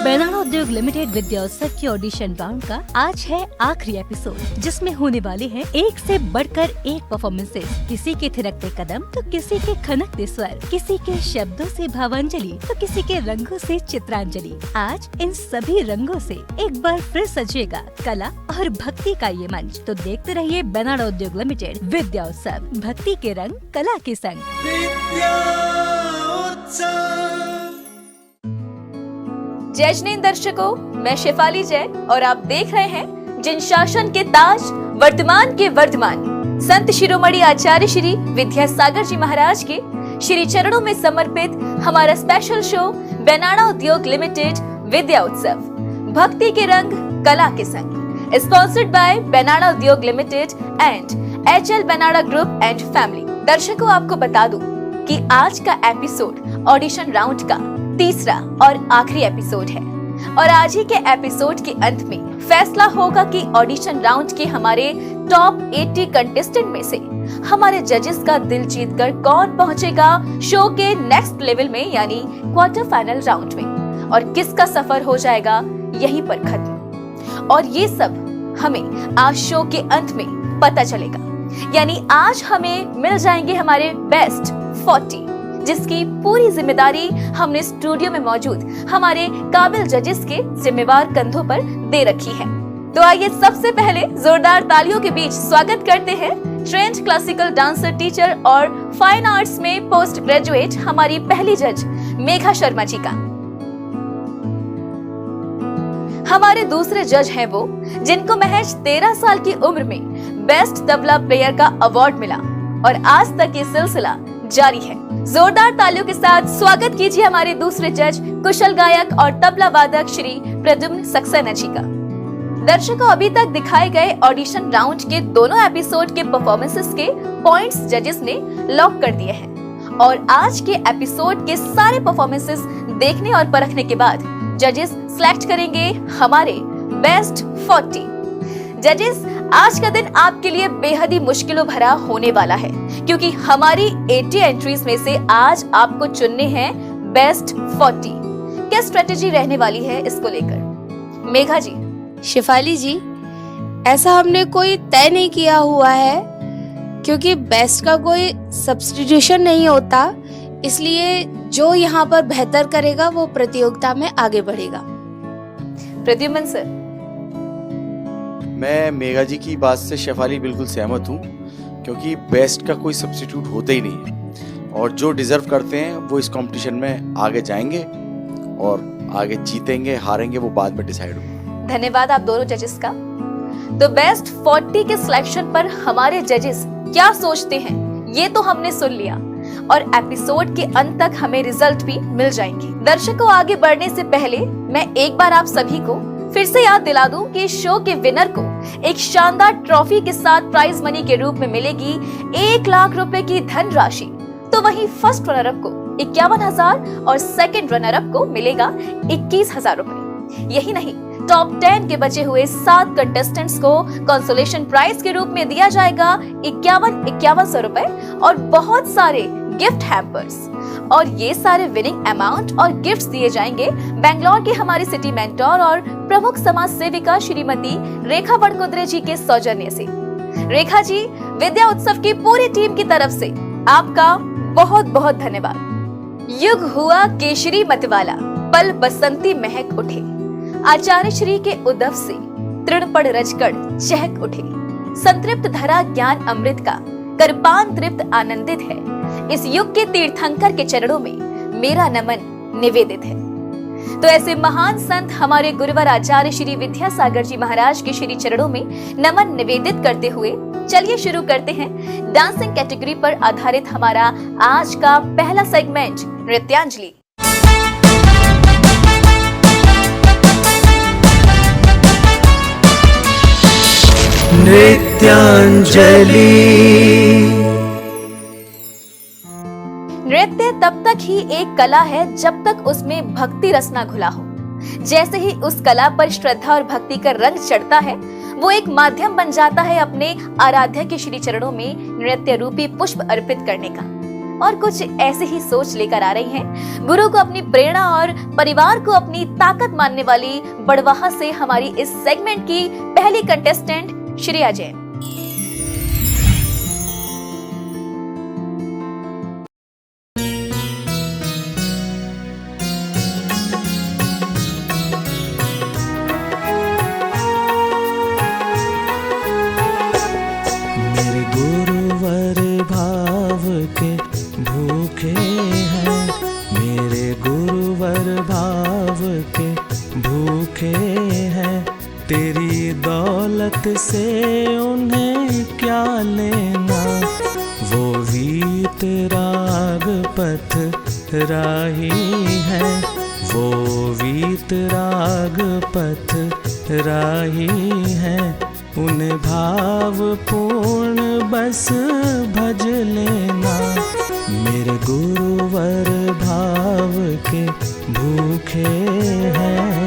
Banana उद्योग limited विद्या उत्सव की ऑडिशन राउंड का आज है आखिरी एपिसोड, जिसमें होने वाले हैं एक से बढ़कर एक परफॉर्मेंसेस। किसी के थिरकते कदम तो किसी के खनकते स्वर, किसी के शब्दों से भावांजलि तो किसी के रंगों से चित्रांजलि। आज इन सभी रंगों से एक बार फिर सजेगा कला और भक्ति का ये मंच। तो देखते रहिए बेनाना उद्योग लिमिटेड विद्या उत्सव, भक्ति के रंग कला के संग। जय जिनेंद्र दर्शकों, मैं शेफाली जय और आप देख रहे हैं जिन शासन के ताज वर्तमान के वर्धमान संत शिरोमणि आचार्य श्री विद्यासागर जी महाराज के श्री चरणों में समर्पित हमारा स्पेशल शो बेनाना उद्योग लिमिटेड विद्या उत्सव, भक्ति के रंग कला के संग, स्पॉन्सर्ड बाय बेनाना उद्योग limited and HL banana group and family. दर्शकों, आपको बता दूं कि आज का एपिसोड ऑडिशन राउंड का तीसरा और आखिरी एपिसोड है और आज ही के एपिसोड के अंत में फैसला होगा कि ऑडिशन राउंड के हमारे टॉप 80 कंटेस्टेंट में से हमारे जजेस का दिल जीतकर कौन पहुंचेगा शो के नेक्स्ट लेवल में यानी क्वार्टर फाइनल राउंड में, और किसका सफर हो जाएगा यहीं पर खत्म। और ये सब हमें आज शो के अंत में पता चलेगा, यानी आज हमें मिल जाएंगे हमारे बेस्ट 40, जिसकी पूरी जिम्मेदारी हमने स्टूडियो में मौजूद हमारे काबिल जजेस के जिम्मेवार कंधों पर दे रखी है। तो आइए सबसे पहले जोरदार तालियों के बीच स्वागत करते हैं ट्रेंड क्लासिकल डांसर, टीचर और फाइन आर्ट्स में पोस्ट ग्रेजुएट हमारी पहली जज मेघा शर्मा जी का। हमारे दूसरे जज हैं वो जिनको महज 13 साल की उम्र में बेस्ट तबला प्लेयर का अवार्ड मिला और आज तक ये सिलसिला जारी है। जोरदार तालियों के साथ स्वागत कीजिए हमारे दूसरे जज कुशल गायक और तबला वादक श्री प्रद्युम्न सक्सेना जी का। दर्शकों, अभी तक दिखाए गए ऑडिशन राउंड के दोनों एपिसोड के परफॉर्मेंसेस के पॉइंट्स जजेस ने लॉक कर दिए हैं और आज के एपिसोड के सारे परफॉर्मेंसेस देखने और परखने के बाद जजेस सिलेक्ट करेंगे हमारे बेस्ट 40। जजेस, आज का दिन आपके लिए बेहद ही मुश्किलों भरा होने वाला है, क्योंकि हमारी 80 एंट्रीज में से आज आपको चुनने हैं बेस्ट 40। क्या स्ट्रेटेजी रहने वाली है इसको लेकर? मेघा जी। शेफाली जी, ऐसा हमने कोई तय नहीं किया हुआ है, क्योंकि बेस्ट का कोई सब्स्टिट्यूशन नहीं होता, इसलिए जो यहाँ पर बेहतर करेगा वो प्रतियोगिता में आगे बढ़ेगा। प्रद्युम्न सर। मैं मेघा जी की बात से शेफाली बिल्कुल सहमत हूँ, क्योंकि बेस्ट का कोई सब्स्टिट्यूट होता ही नहीं है और जो डिजर्व करते हैं वो इस कंपटीशन में आगे जाएंगे और आगे जीतेंगे हारेंगे वो बाद में डिसाइड होगा। धन्यवाद आप दोनों जजेस का। तो बेस्ट 40 के सिलेक्शन पर हमारे जजेस क्या सोचते हैं ये तो हमने सुन लिया और एपिसोड के अंत तक हमें रिजल्ट भी मिल जाएंगे। दर्शकों, आगे बढ़ने से पहले मैं एक बार आप सभी को फिर से याद दिला दूं कि शो के विनर को एक शानदार ट्रॉफी के साथ प्राइज मनी के रूप में मिलेगी 1 लाख रुपए की धनराशि। तो वहीं फर्स्ट रनर अप को 51,000 और सेकंड रनर अप को मिलेगा 21,000 रुपए। यही नहीं, टॉप 10 के बचे हुए 7 कंटेस्टेंट्स को कंसोलेशन प्राइज के रूप में दिया जाएगा 51,100 रुपए और बहुत सारे गिफ्ट हैम्पर्स, और ये सारे विनिंग अमाउंट और गिफ्ट्स दिए जाएंगे बेंगलोर के हमारी सिटी मेंटोर और प्रमुख समाज सेविका श्रीमती रेखा वड़कुद्रे जी के सौजन्य से। रेखा जी, विद्या उत्सव की पूरी टीम की तरफ से आपका बहुत बहुत धन्यवाद। युग हुआ केशरी मतवाला, पल बसंती महक उठे, आचार्य श्री के उदव से तृणपड़ रजकड़ चहक उठे, संतृप्त धरा ज्ञान अमृत का, करपान तृप्त आनंदित है, इस युग के तीर्थंकर के चरणों में मेरा नमन निवेदित है। तो ऐसे महान संत हमारे गुरुवर आचार्य श्री विद्यासागर जी महाराज के श्री चरणों में नमन निवेदित करते हुए चलिए शुरू करते हैं डांसिंग कैटेगरी पर आधारित हमारा आज का पहला सेगमेंट, नृत्यांजलि। नृत्यांजलि। नृत्य तब तक ही एक कला है जब तक उसमें भक्ति रस ना घुला हो। जैसे ही उस कला पर श्रद्धा और भक्ति का रंग चढ़ता है, वो एक माध्यम बन जाता है अपने आराध्य के श्री चरणों में नृत्य रूपी पुष्प अर्पित करने का। और कुछ ऐसे ही सोच लेकर आ रही हैं। गुरु को अपनी प्रेरणा और परिवार को अपनी ताकत मानने वाली बड़वाहा से हमारी इस सेगमेंट की पहली कंटेस्टेंट श्रेया जैन। भूखे हैं मेरे गुरुवर भाव के भूखे हैं, तेरी दौलत से उन्हें क्या लेना, वो वीत राग पथ राही है, वो वीत राग पथ राही है, उन्हें भाव पूर्ण बस भज लेना, मेरे गुरुवर भाव के भूखे हैं।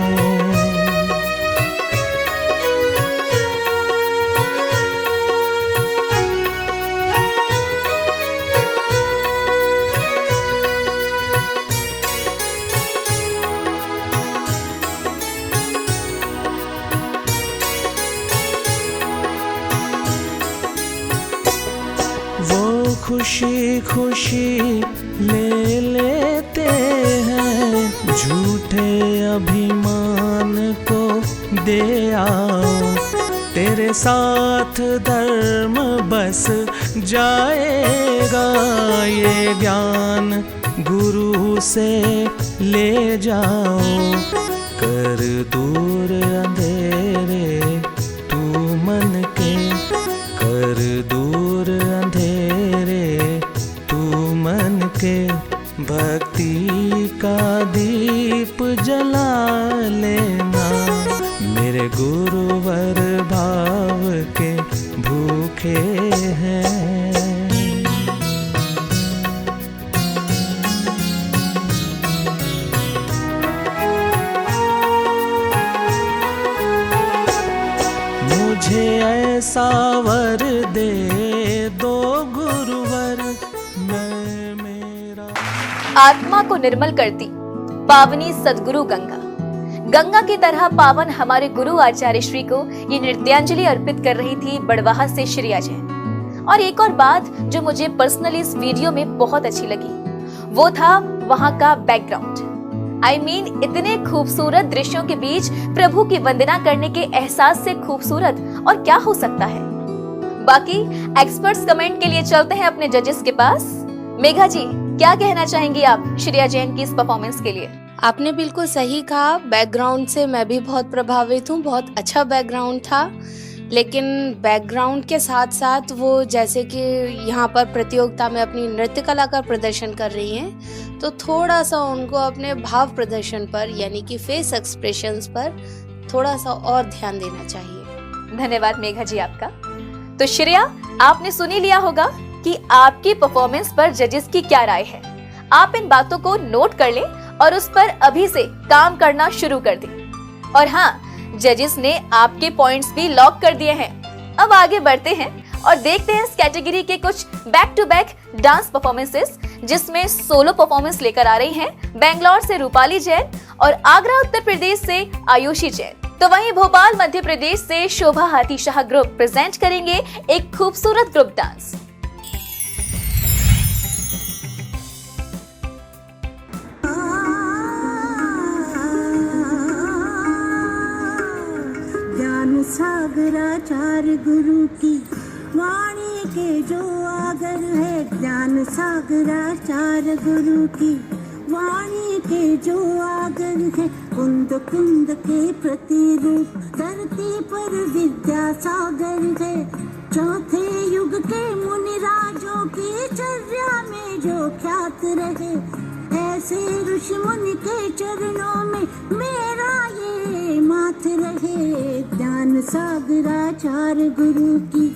खुशी खुशी ले लेते हैं, झूठे अभिमान को दे आओ, तेरे साथ धर्म बस जाएगा, ये ज्ञान गुरु से ले जाओ, कर दूर अंधेरे तू मन के, कर दूर अंधेरे तू मन के, भक्ति का दीप जला लेना, मेरे गुरुवर भाव के भूखे हैं। मुझे ऐसा वर दे दो गुरुवर, मैं मेरा। आत्मा को निर्मल करती पावनी सदगुरु गंगा, गंगा की तरह पावन हमारे गुरु आचार्य श्री को ये नृत्यांजलि अर्पित कर रही थी बड़वाहा से श्रेया जैन। और एक और बात जो मुझे पर्सनली इस वीडियो में बहुत अच्छी लगी, वो था वहाँ का बैकग्राउंड। I mean, इतने खूबसूरत दृश्यों के बीच प्रभु की वंदना करने के एहसास से खूबसूरत और क्या हो सकता है। बाकी एक्सपर्ट्स कमेंट के लिए चलते हैं अपने जजेस के पास। मेघा जी, क्या कहना चाहेंगी आप श्रेया जैन की इस परफॉर्मेंस के लिए? आपने बिल्कुल सही कहा, बैकग्राउंड से मैं भी बहुत प्रभावित हूँ, बहुत अच्छा बैकग्राउंड था। लेकिन बैकग्राउंड के साथ साथ वो जैसे कि यहाँ पर प्रतियोगिता में अपनी नृत्य कला का प्रदर्शन कर रही हैं, तो थोड़ा सा उनको अपने भाव प्रदर्शन पर यानी कि फेस एक्सप्रेशंस पर थोड़ा सा और ध्यान देना चाहिए। धन्यवाद मेघा जी आपका। तो श्रेया, आपने सुन ही लिया होगा कि आपकी परफॉर्मेंस पर जजेस की क्या राय है। आप इन बातों को नोट कर लें और उस पर अभी से काम करना शुरू कर दें। और हाँ, जजेस ने आपके पॉइंट्स भी लॉक कर दिए हैं। अब आगे बढ़ते हैं और देखते हैं इस कैटेगरी के कुछ back to back dance performances, जिसमें सोलो परफॉर्मेंस लेकर आ रही हैं बेंगलोर से रूपाली जैन और आगरा उत्तर प्रदेश से आयुषी जैन। तो वहीं भोपाल मध्य प्रदेश से शोभा हाथी शाह ग्रुप प्रेजेंट करेंगे एक खूबसूरत ग्रुप डांस। सागराचार्य गुरु की वाणी के जो आगर है, ज्ञान सागराचार्य गुरु की वाणी के जो आगर है, कुंद कुंद के प्रतिरूप धरती पर विद्या सागर है, चौथे युग के मुनि राजों की चर्या में जो ख्यात रहे, ऐसे ऋषि मुनि के चरणों में मेरा ये माथ रहे, ज्ञान सागराचार्य गुरु की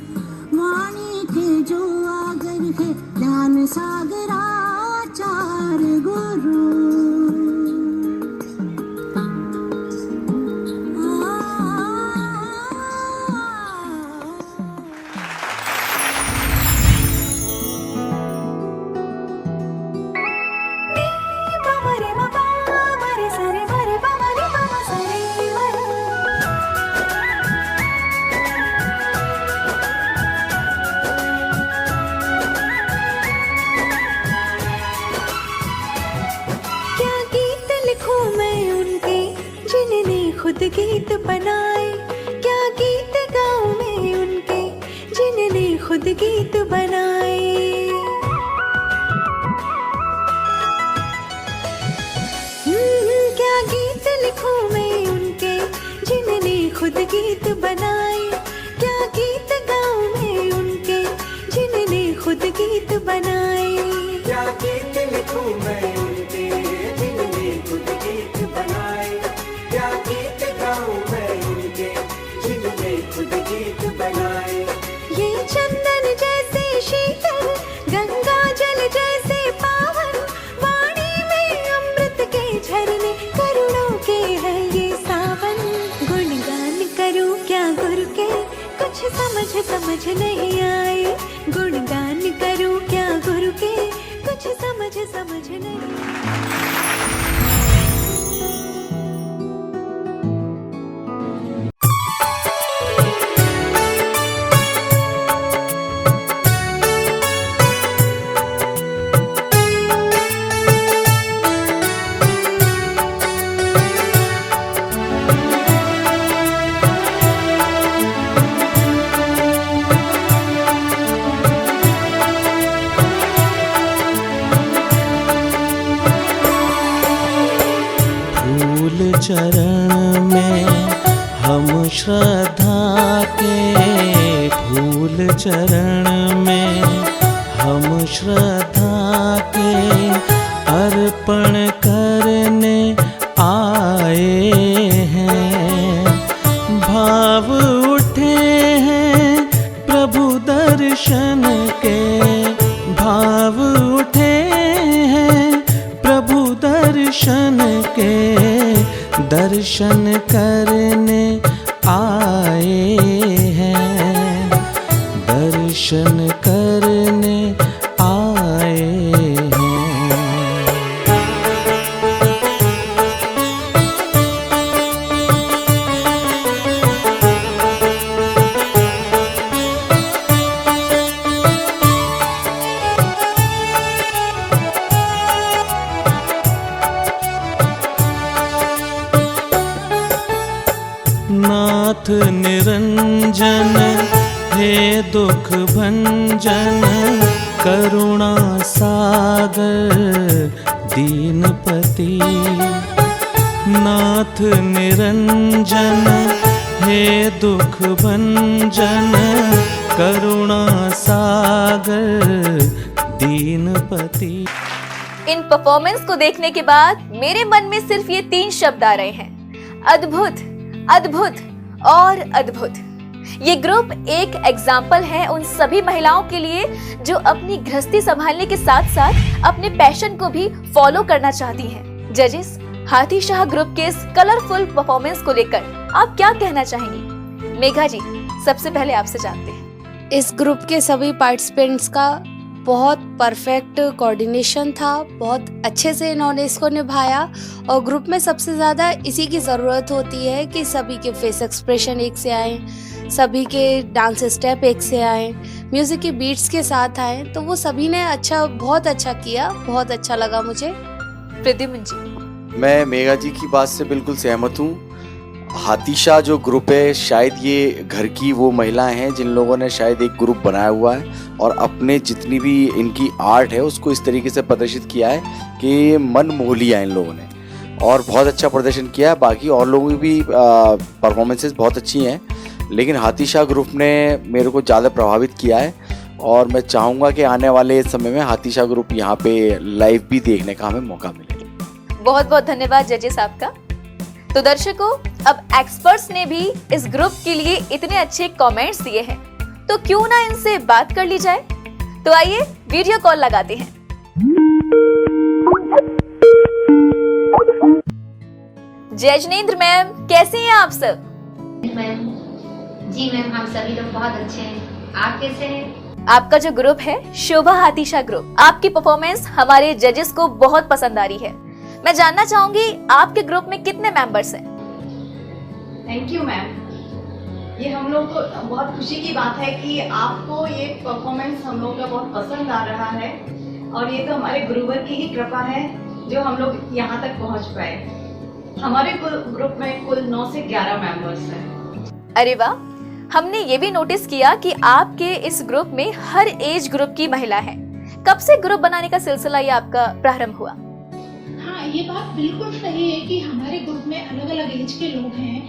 वाणी के जो आगर है, ज्ञान सागराचार्य गुरु। खुद गीत बनाए, क्या गीत गाऊं मैं उनके जिनने खुद गीत बनाए। क्या गीत लिखूं मैं उनके जिनने खुद गीत बनाए, क्या गीत गाऊं मैं उनके जिनने खुद गीत बनाए। क्या गीत लिखूं मैं उनके जिनने खुद गीत बनाए, क्या गीत गाऊं मैं उनके जिनने खुद गीत बनाए। ये चंदन जैसे शीतल, गंगा जल जैसे पावन, वाणी में अमृत के झरने, करुणों के है ये सावन। गुणगान करूं क्या गुरु के, कुछ समझ नहीं आए। गुणगान करूं क्या गुरु के, कुछ समझ नहीं आए। चरण में हम श्रद्धा के, फूल चरण में हम श्रद्धा के अर्पण करने आए हैं। भाव उठे हैं प्रभु दर्शन के, भाव उठे हैं प्रभु दर्शन के, दर्शन करने आए हैं, दर्शन करने आए हैं। नाथ निरंजन हे दुख भंजन, करुणा सागर दीनपति। नाथ निरंजन हे दुख भंजन, करुणा सागर दीनपति। इन परफॉर्मेंस को देखने के बाद मेरे मन में सिर्फ ये 3 शब्द आ रहे हैं, अद्भुत, अद्भुत और अद्भुत। ये ग्रुप एक एग्जाम्पल है उन सभी महिलाओं के लिए जो अपनी गृहस्थी संभालने के साथ साथ अपने पैशन को भी फॉलो करना चाहती हैं। जजेस, हाथी शाह ग्रुप के इस कलरफुल परफॉर्मेंस को लेकर आप क्या कहना चाहेंगी? मेघा जी, सबसे पहले आपसे जानते हैं। इस ग्रुप के सभी पार्टिसिपेंट्स का बहुत परफेक्ट कोऑर्डिनेशन था, बहुत अच्छे से इन्होंने इसको निभाया। और ग्रुप में सबसे ज़्यादा इसी की ज़रूरत होती है कि सभी के फेस एक्सप्रेशन एक से आए, सभी के डांस स्टेप एक से आए, म्यूज़िक की बीट्स के साथ आए। तो वो सभी ने बहुत अच्छा किया, बहुत अच्छा लगा मुझे। प्रद्युम्न जी, मैं मेघा जी की बात से बिल्कुल सहमत हूँ। हाथी शाह जो ग्रुप है, शायद ये घर की वो महिलाएं हैं जिन लोगों ने शायद एक ग्रुप बनाया हुआ है और अपने जितनी भी इनकी आर्ट है उसको इस तरीके से प्रदर्शित किया है कि मन मोह लिया इन लोगों ने और बहुत अच्छा प्रदर्शन किया है। बाकी और लोगों की भी परफॉर्मेंसेस बहुत अच्छी हैं, लेकिन हाथी शाह ग्रुप ने मेरे को ज़्यादा प्रभावित किया है और मैं चाहूँगा कि आने वाले समय में हाथी शाह ग्रुप यहाँ पे लाइव भी देखने का हमें मौका मिले। बहुत बहुत धन्यवाद जजेस आपका। तो दर्शकों, अब एक्सपर्ट्स ने भी इस ग्रुप के लिए इतने अच्छे कमेंट्स दिए हैं, तो क्यों ना इनसे बात कर ली जाए। तो आइए वीडियो कॉल लगाते हैं। जयजनेंद्र मैम, कैसे हैं आप सब? मैम जी मैम, हम सभी लोग बहुत अच्छे हैं। आप कैसे हैं? आपका जो ग्रुप है शोभा हाथी शाह ग्रुप, आपकी परफॉर्मेंस हमारे जजेस को बहुत पसंद आ रही है। मैं जानना चाहूंगी आपके ग्रुप में कितने मेंबर्स हैं? थैंक यू मैम, ये हम लोग को बहुत खुशी की बात है कि आपको ये परफॉर्मेंस हम लोग का बहुत पसंद आ रहा है और ये तो हमारे गुरुवर की ही कृपा है जो हम लोग यहाँ तक पहुँच पाए। हमारे ग्रुप में कुल 9 से 11 मेंबर्स हैं। अरे वाह, हमने ये भी नोटिस किया कि आपके इस ग्रुप में हर एज ग्रुप की महिला है। कब से ग्रुप बनाने का सिलसिला ये आपका प्रारंभ हुआ? हाँ, ये बात बिल्कुल सही है कि हमारे ग्रुप में अलग अलग एज के लोग हैं,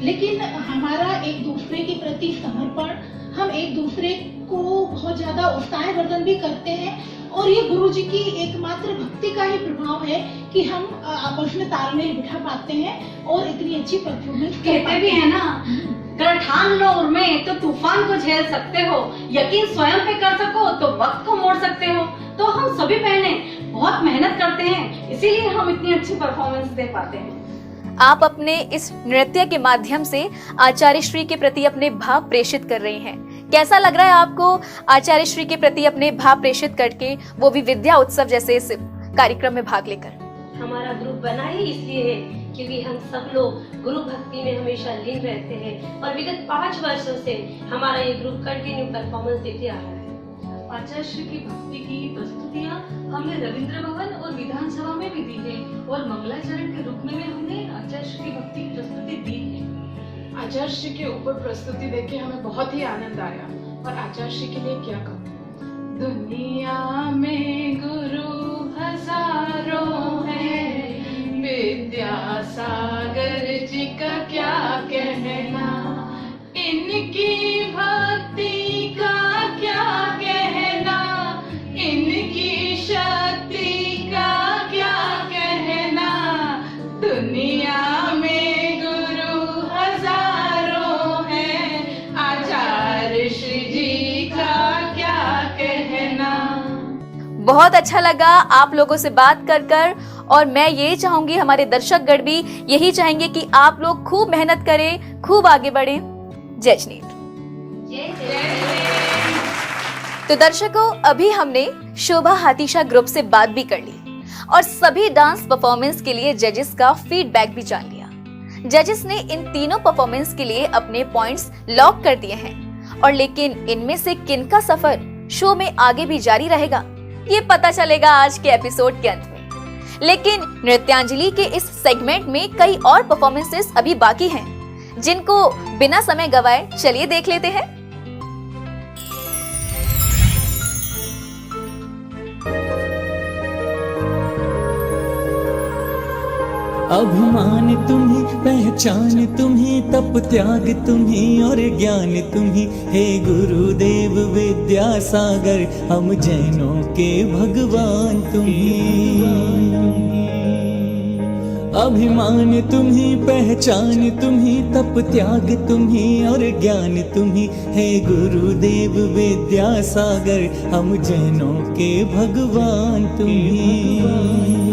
लेकिन हमारा एक दूसरे के प्रति समर्पण, हम एक दूसरे को बहुत ज्यादा उत्साहवर्धन भी करते हैं और ये गुरु जी की एकमात्र भक्ति का ही प्रभाव है कि हम आपस में तालमेल बिठा पाते हैं और इतनी अच्छी परफॉर्मेंस कहते भी है ना, अगर ठान लो उर्मे तो तूफान को झेल सकते हो, यकीन स्वयं पे कर सको तो वक्त को मोड़ सकते हो। तो हम सभी बहनें बहुत मेहनत करते हैं, इसीलिए हम इतनी अच्छी परफॉर्मेंस दे पाते हैं। आप अपने इस नृत्य के माध्यम से आचार्य श्री के प्रति अपने भाव प्रेषित कर रही हैं। कैसा लग रहा है आपको आचार्य श्री के प्रति अपने भाव प्रेषित करके, वो भी विद्या उत्सव जैसे इस कार्यक्रम में भाग लेकर? हमारा ग्रुप बना ही इसलिए है क्योंकि हम सब लोग गुरु भक्ति में हमेशा लीन रहते हैं और विगत 5 वर्षों से हमारा ये ग्रुप कंटिन्यू परफॉर्मेंस देते आ रहा है। आचार्य श्री की भक्ति की प्रस्तुतियाँ हमने रविंद्र भवन और विधानसभा में भी दी है और मंगलाचरण के रूप में हमने आचार्य श्री की भक्ति की प्रस्तुति दी है। आचार्य श्री के ऊपर प्रस्तुति देख के हमें बहुत ही आनंद आया और आचार्य श्री के लिए क्या कहूँ। दुनिया में गुरु हजारों हैं, विद्यासागर जी का क्या कहना, इनकी भक्ति का क्या कहना, इनकी शक्ति का क्या कहना। दुनिया में गुरु हजारों हैं, आचार्य श्री जी का क्या कहना। बहुत अच्छा लगा आप लोगों से बात कर और मैं ये चाहूंगी, हमारे दर्शकगण भी यही चाहेंगे कि आप लोग खूब मेहनत करें, खूब आगे बढ़ें। जय जनेत। तो दर्शकों, अभी हमने शोभा हाथीशा ग्रुप से बात भी कर ली और सभी डांस परफॉर्मेंस के लिए जजेस का फीडबैक भी जान लिया। जजेस ने इन तीनों परफॉर्मेंस के लिए अपने पॉइंट्स लॉक कर दिए हैं और लेकिन इनमें से किनका सफर शो में आगे भी जारी रहेगा, ये पता चलेगा आज के एपिसोड के अंत में। लेकिन नृत्यांजलि के इस सेगमेंट में कई और परफॉर्मेंसेस अभी बाकी हैं, जिनको बिना समय गवाए चलिए देख लेते हैं। अभिमान तुम्ही, पहचान तुम्ही, तप त्याग तुम्ही और ज्ञान तुम्ही, हे गुरुदेव विद्यासागर, हम जैनों के भगवान तुम्ही। अभिमान तुम्ही, पहचान तुम्ही, तप त्याग तुम्ही और ज्ञान तुम्ही, हे गुरुदेव विद्यासागर, हम जैनों के भगवान तुम्ही।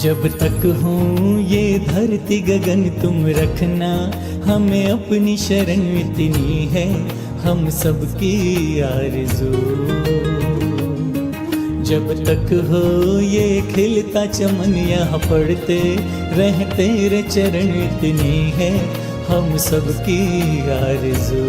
जब तक हूँ ये धरती गगन तुम रखना, हमें अपनी शरण इतनी है, हम सबकी आरज़ू। जब तक हो ये खिलता चमन यहाँ पड़ते रह तेरे चरण इतनी है, हम सबकी आरज़ू।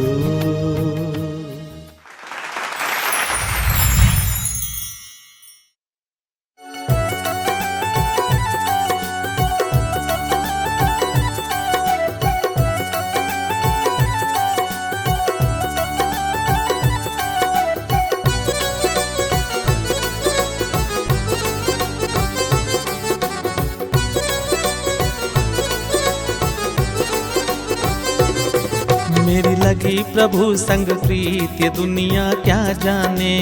मेरी लगी प्रभु संग प्रीत, ये दुनिया क्या जाने।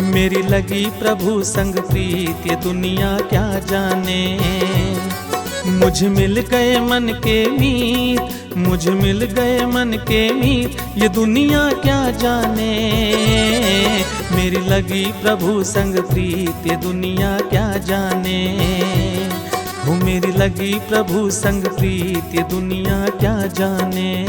मेरी लगी प्रभु संग प्रीत, ये दुनिया क्या जाने। मुझ मिल गए मन के मीत, मुझ मिल गए मन के मीत, ये दुनिया क्या जाने। मेरी लगी प्रभु संग प्रीत, ये दुनिया क्या जाने। वो मेरी लगी प्रभु संग प्रीत, ये दुनिया क्या जाने।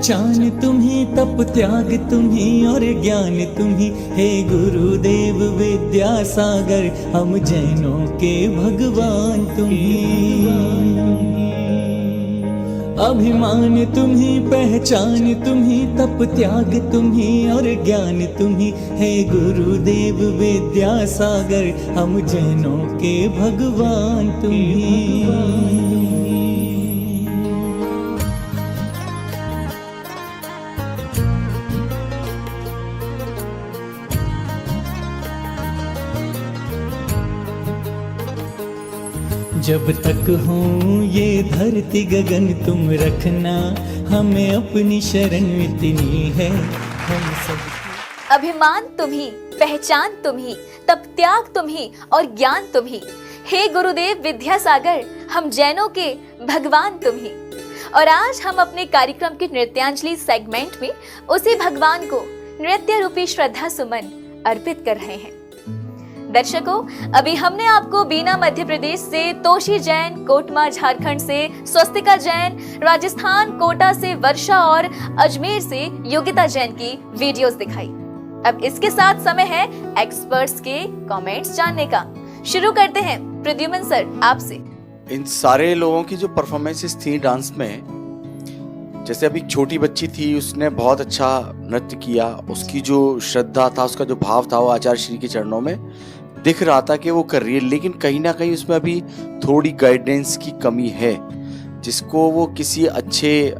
पहचान तुम्ही, तप त्याग तुम्ही और ज्ञान तुम्ही, हे गुरुदेव विद्यासागर हम जैनों के भगवान तुम्ही। अभिमान तुम्ही, पहचान तुम्ही, तप त्याग तुम्ही और ज्ञान तुम्ही, हे गुरुदेव विद्यासागर हम जैनों के भगवान तुम्ही। जब तक हूँ ये धरती गगन तुम रखना, हमें अपनी शरण इतनी है हम सब। अभिमान तुम्ही, पहचान तुम्ही, तप त्याग तुम्ही और ज्ञान तुम्ही, हे गुरुदेव विद्यासागर हम जैनों के भगवान तुम्ही। और आज हम अपने कार्यक्रम के नृत्यांजलि सेगमेंट में उसी भगवान को नृत्य रूपी श्रद्धा सुमन अर्पित कर रहे हैं। दर्शकों, अभी हमने आपको बीना मध्य प्रदेश से, तोशी जैन कोटमा झारखंड से, स्वस्तिका जैन राजस्थान कोटा से, वर्षा और अजमेर से योगिता जैन की वीडियोस दिखाई। अब इसके साथ समय है एक्सपर्ट्स के कमेंट्स जानने का। शुरू करते हैं प्रद्युमन सर आपसे। इन सारे लोगों की जो परफॉर्मेंसेस थी डांस में, जैसे अभी छोटी बच्ची थी, उसने बहुत अच्छा नृत्य किया, उसकी जो श्रद्धा था, उसका जो भाव था, वो आचार्य श्री के चरणों में दिख रहा था कि वो कर रही है। लेकिन कहीं ना कहीं उसमें अभी थोड़ी गाइडेंस की कमी है, जिसको वो किसी अच्छे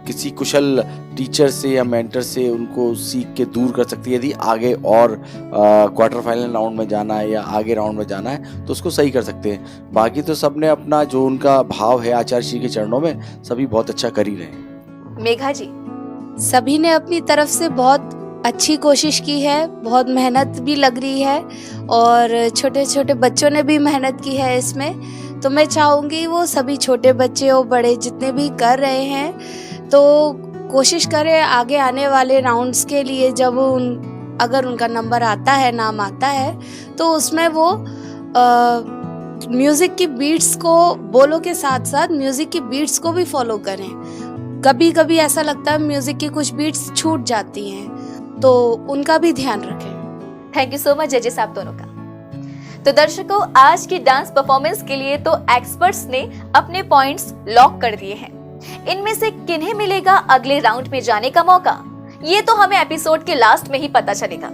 किसी कुशल टीचर से या मेंटर से उनको सीख के दूर कर सकती है। यदि आगे और क्वार्टर फाइनल राउंड में जाना है या आगे राउंड में जाना है तो उसको सही कर सकते हैं। बाकी तो सबने अपना जो उनका भाव है आचार्य श्री के चरणों में, सभी बहुत अच्छा कर ही रहे हैं। मेघा जी, सभी ने अपनी तरफ से बहुत अच्छी कोशिश की है, बहुत मेहनत भी लग रही है और छोटे छोटे बच्चों ने भी मेहनत की है इसमें। तो मैं चाहूँगी वो सभी छोटे बच्चे और बड़े जितने भी कर रहे हैं तो कोशिश करें आगे आने वाले राउंड्स के लिए, जब अगर उनका नंबर आता है, नाम आता है, तो उसमें वो म्यूज़िक की बीट्स को, बोलो के साथ साथ म्यूज़िक की बीट्स को भी फॉलो करें। कभी कभी ऐसा लगता है म्यूज़िक की कुछ बीट्स छूट जाती हैं, तो उनका भी ध्यान रखें। थैंक यू सो मच जजेस आप दोनों का। तो दर्शकों, आज की डांस परफॉर्मेंस के लिए तो एक्सपर्ट्स ने अपने पॉइंट्स लॉक कर दिए हैं। इनमें से किन्हें मिलेगा अगले राउंड में जाने का मौका, ये तो हमें एपिसोड के लास्ट में ही पता चलेगा।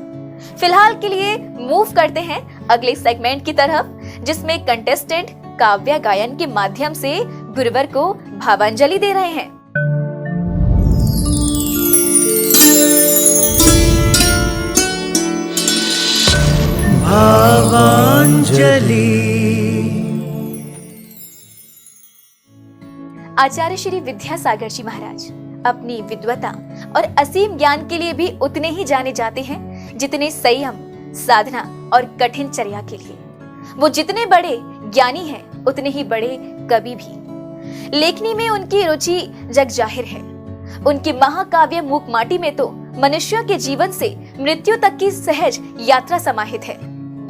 फिलहाल के लिए मूव करते हैं अगले सेगमेंट की तरफ, जिसमें कंटेस्टेंट काव्य गायन के माध्यम से गुरुवर को भावांजलि दे रहे हैं। भावांजलि। आचार्य श्री विद्यासागर जी महाराज अपनी विद्वता और असीम ज्ञान के लिए भी उतने ही जाने जाते हैं जितने संयम, साधना और कठिन चर्या के लिए। वो जितने बड़े ज्ञानी हैं, उतने ही बड़े कवि भी। लेखनी में उनकी रुचि जग जाहिर है। उनकी महाकाव्य मूक माटी में तो मनुष्यों के जीवन से मृत्यु तक की सहज यात्रा समाहित है।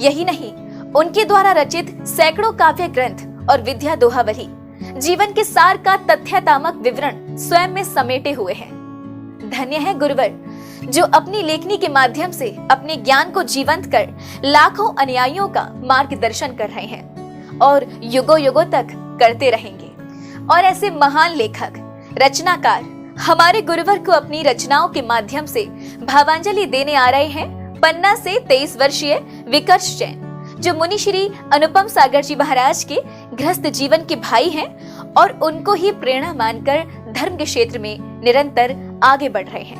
यही नहीं, उनके द्वारा रचित सैकड़ों काव्य ग्रंथ और विद्या दोहावली जीवन के सार का तथ्यात्मक विवरण स्वयं में समेटे हुए हैं। धन्य है गुरुवर जो अपनी लेखनी के माध्यम से अपने ज्ञान को जीवंत कर लाखों अनुयायियों का मार्गदर्शन कर रहे हैं और युगों युगों तक करते रहेंगे। और ऐसे महान लेखक, रचनाकार हमारे गुरुवर को अपनी रचनाओं के माध्यम से भावांजलि देने आ रहे हैं पन्ना से 23 वर्षीय विकर्ष जैन, जो मुनि श्री अनुपम सागर जी महाराज के गृहस्थ जीवन के भाई हैं और उनको ही प्रेरणा मानकर धर्म के क्षेत्र में निरंतर आगे बढ़ रहे हैं।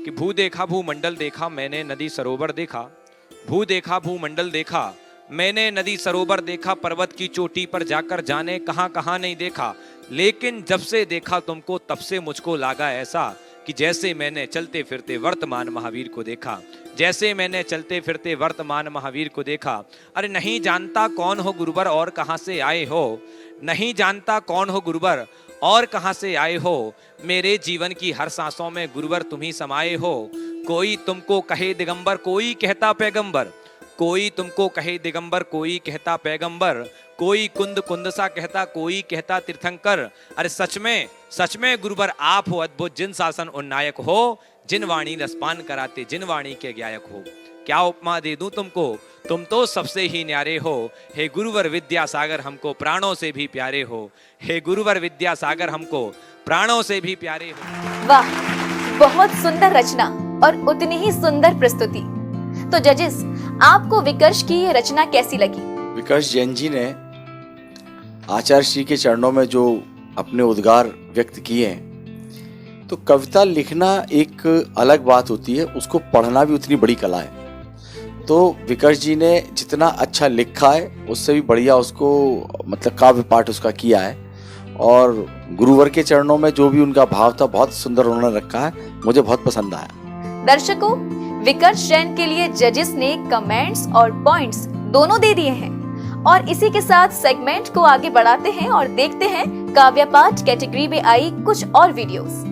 कि भू देखा भूमंडल देखा मैंने नदी सरोवर देखा, भू देखा भूमंडल देखा मैंने नदी सरोवर देखा, पर्वत की चोटी पर जाकर जाने कहां कहां नहीं देखा, लेकिन जब से देखा तुमको तब से मुझको लगा ऐसा कि जैसे मैंने चलते फिरते वर्तमान महावीर को देखा, जैसे मैंने चलते फिरते वर्तमान महावीर को देखा। अरे नहीं जानता कौन हो गुरुवर और कहां से आए हो, नहीं जानता कौन हो गुरुवर और कहां से आए हो, मेरे जीवन की हर सांसों में गुरुवर तुम ही समाये हो। कोई तुमको कहे दिगंबर, कोई कहता पैगंबर, कोई तुमको कहे दिगंबर, कोई कहता पैगंबर, कोई कुंद कुंद सा कहता, कोई कहता तीर्थंकर। अरे सच में गुरुवर आप हो अद्भुत, जिन शासन उन्नायक हो, जिन वाणी रसपान कराते, जिन वाणी के ज्ञायक हो। क्या उपमा दे दूं तुमको, तुम तो सबसे ही न्यारे हो। हे गुरुवर विद्यासागर हमको प्राणों से भी प्यारे हो। हे गुरुवर विद्यासागर हमको प्राणों से भी प्यारे हो। वाह, बहुत सुंदर रचना और उतनी ही सुंदर प्रस्तुति। तो जजेस, आपको विकर्ष की ये रचना कैसी लगी? विकर्ष जैन जी ने आचार्य श्री के चरणों में जो अपने उद्गार व्यक्त किए हैं, तो कविता लिखना एक अलग बात होती है, उसको पढ़ना भी उतनी बड़ी कला है। तो विकर्ष जी ने जितना अच्छा लिखा है उससे भी बढ़िया उसको मतलब काव्य पाठ उसका किया है। और गुरुवर के चरणों में जो भी उनका भाव था बहुत सुंदर उन्होंने रखा है, मुझे बहुत पसंद आया। दर्शकों, विकर्ष जैन के लिए जजेस ने कमेंट्स और पॉइंट्स दोनों दे दिए हैं। और इसी के साथ सेगमेंट को आगे बढ़ाते हैं और देखते हैं काव्य पाठ कैटेगरी में आई कुछ और वीडियोस।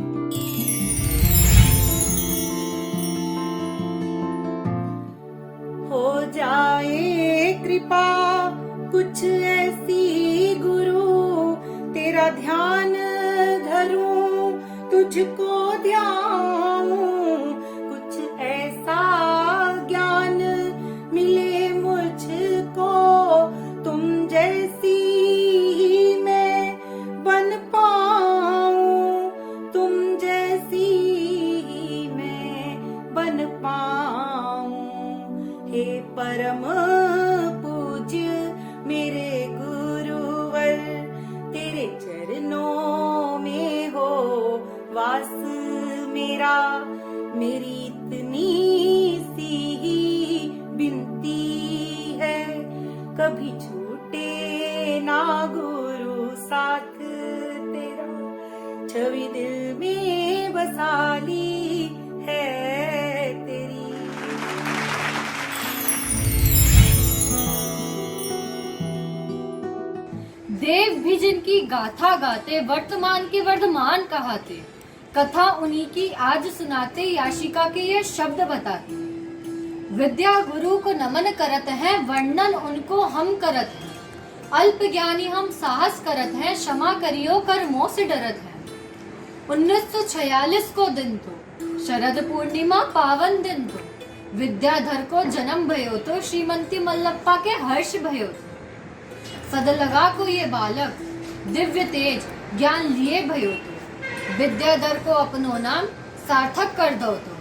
हो जाए कृपा कुछ ऐसी गुरु, तेरा ध्यान धरूं, तुझको ध्याऊं, कुछ ऐसा ज्ञान मिले मुझको, तुम जैसी ही मैं बन पाऊं, तुम जैसी ही मैं बन पाऊं। हे परम पूज्य मेरे गुरुवर, तेरे चरणों में हो वास मेरा, मेरी इतनी सी ही विनती है, कभी छूटे ना गुरु साथ तेरा, छवि दिल में बसा ली है तेरी। देव भी जिनकी गाथा गाते, वर्तमान के वर्धमान कहाते, कथा उन्हीं की आज सुनाते, याशिका के ये शब्द बताते। विद्या गुरु को नमन करत हैं, वर्णन उनको हम करत हैं। अल्प ज्ञानी हम साहस करत हैं, क्षमा करियो कर मोह से डरत हैं। 1946 को दिन तो शरद पूर्णिमा पावन दिन तो, विद्याधर को जन्म भयो तो, श्रीमंती मल्लप्पा के हर्ष भयो तो। सद लगा को ये बालक दिव्य तेज ज्ञान लिए भयो तो, विद्याधर को अपनो नाम सार्थक कर दो तो।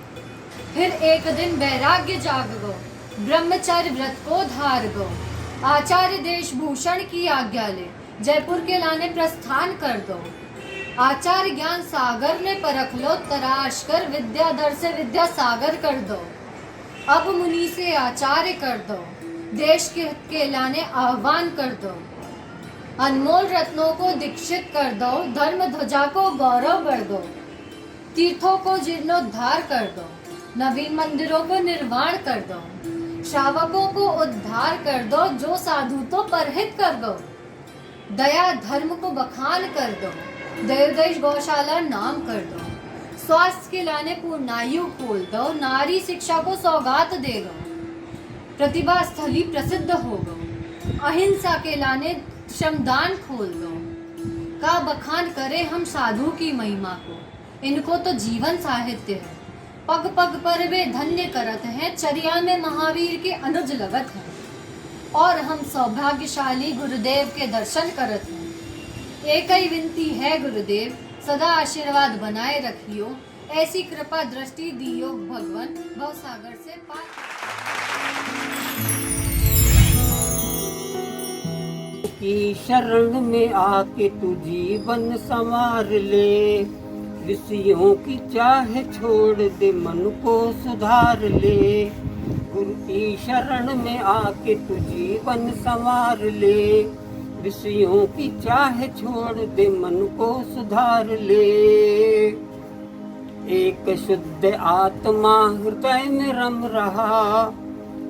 फिर एक दिन वैराग्य जाग गो, ब्रह्मचर्य व्रत को धार गो, आचार्य देश भूषण की आज्ञा ले, जयपुर के लाने प्रस्थान कर दो। आचार्य ज्ञान सागर ने परख लो, तराश कर विद्याधर से विद्या सागर कर दो। अब मुनि से आचार्य कर दो, देश के हित के लाने आह्वान कर दो। अनमोल रत्नों को दीक्षित कर दो, धर्म ध्वजा को गौरव बढ़ दो। तीर्थों को जीर्णोद्धार कर दो, नवीन मंदिरों को निर्माण कर दो। श्रावकों को उद्धार कर दो, जो साधु तो परहित कर दो। दया धर्म को बखान कर दो, देवदेश गौशाला नाम कर दो। स्वास्थ्य के लाने पूर्णायु खोल दो, नारी शिक्षा को सौगात दे दो। प्रतिभा स्थली प्रसिद्ध हो गो, अहिंसा के लाने श्रमदान खोल दो। का बखान करे हम साधु की महिमा को, इनको तो जीवन साहित्य है। पग पग पर वे धन्य करत हैं, चर्या में महावीर के अनुज लगत हैं। और हम सौभाग्यशाली गुरुदेव के दर्शन करत हैं। एक ही विनती है गुरुदेव, सदा आशीर्वाद बनाए रखियो, ऐसी कृपा दृष्टि दियो भगवान, भवसागर से पार। की शरण में आके तू जीवन संवार ले, ऋषियों की चाह छोड़ दे मन को सुधार ले। गुरु की शरण में आके तू जीवन संवार ले, ऋषियों की चाह छोड़ दे मन को सुधार ले। एक शुद्ध आत्मा हृदय में रम रहा,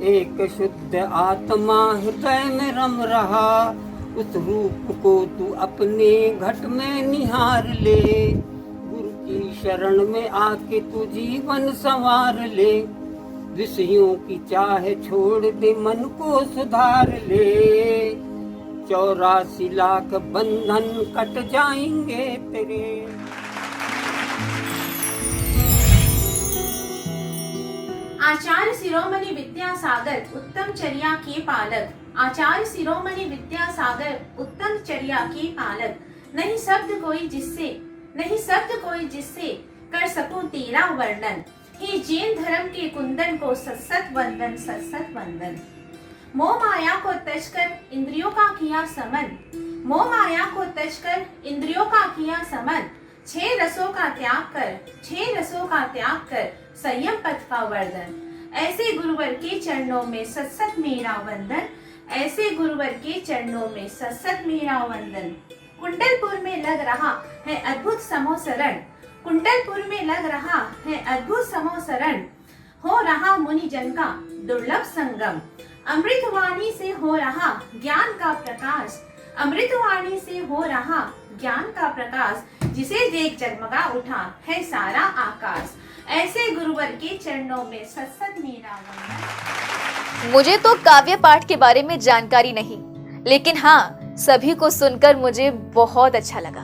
एक शुद्ध आत्मा हृदय में रम रहा, उस रूप को तू अपने घट में निहार ले। गुरु की शरण में आके तू जीवन संवार ले, ऋषियों की चाह छोड़ दे, मन को सुधार ले। 84 लाख बंधन कट जाएंगे तेरे। आचार्य शिरोमणि विद्यासागर उत्तम चर्या के पालक, आचार्य शिरोमणि विद्यासागर उत्तम चर्या के पालक। नहीं शब्द कोई जिससे कर सकूं तेरा वर्णन। हे जैन धर्म के कुंदन को सत्सत वंदन, सत्सत वंदन। मोह माया को तज कर इंद्रियों का किया समन, मोह माया को तज कर इंद्रियों का किया समन। 6 रसों का त्याग कर संयम पथ का वर्धन। ऐसे गुरुवर के चरणों में सत्सत मेरा वंदन, ऐसे गुरुवर के चरणों में सत्सत मेरा वंदन। कुंडलपुर में लग रहा है अद्भुत समोसरण, कुंडलपुर में लग रहा है अद्भुत समोसरण। हो रहा मुनि जन का दुर्लभ संगम, अमृतवाणी से हो रहा ज्ञान का प्रकाश, अमृतवाणी से हो रहा ज्ञान का प्रकाश। जिसे देख जगमगा उठा है सारा आकाश। ऐसे गुरुवर के चरणों में सत्सत मेरा वंदन। मुझे तो काव्य पाठ के बारे में जानकारी नहीं, लेकिन हाँ, सभी को सुनकर मुझे बहुत अच्छा लगा।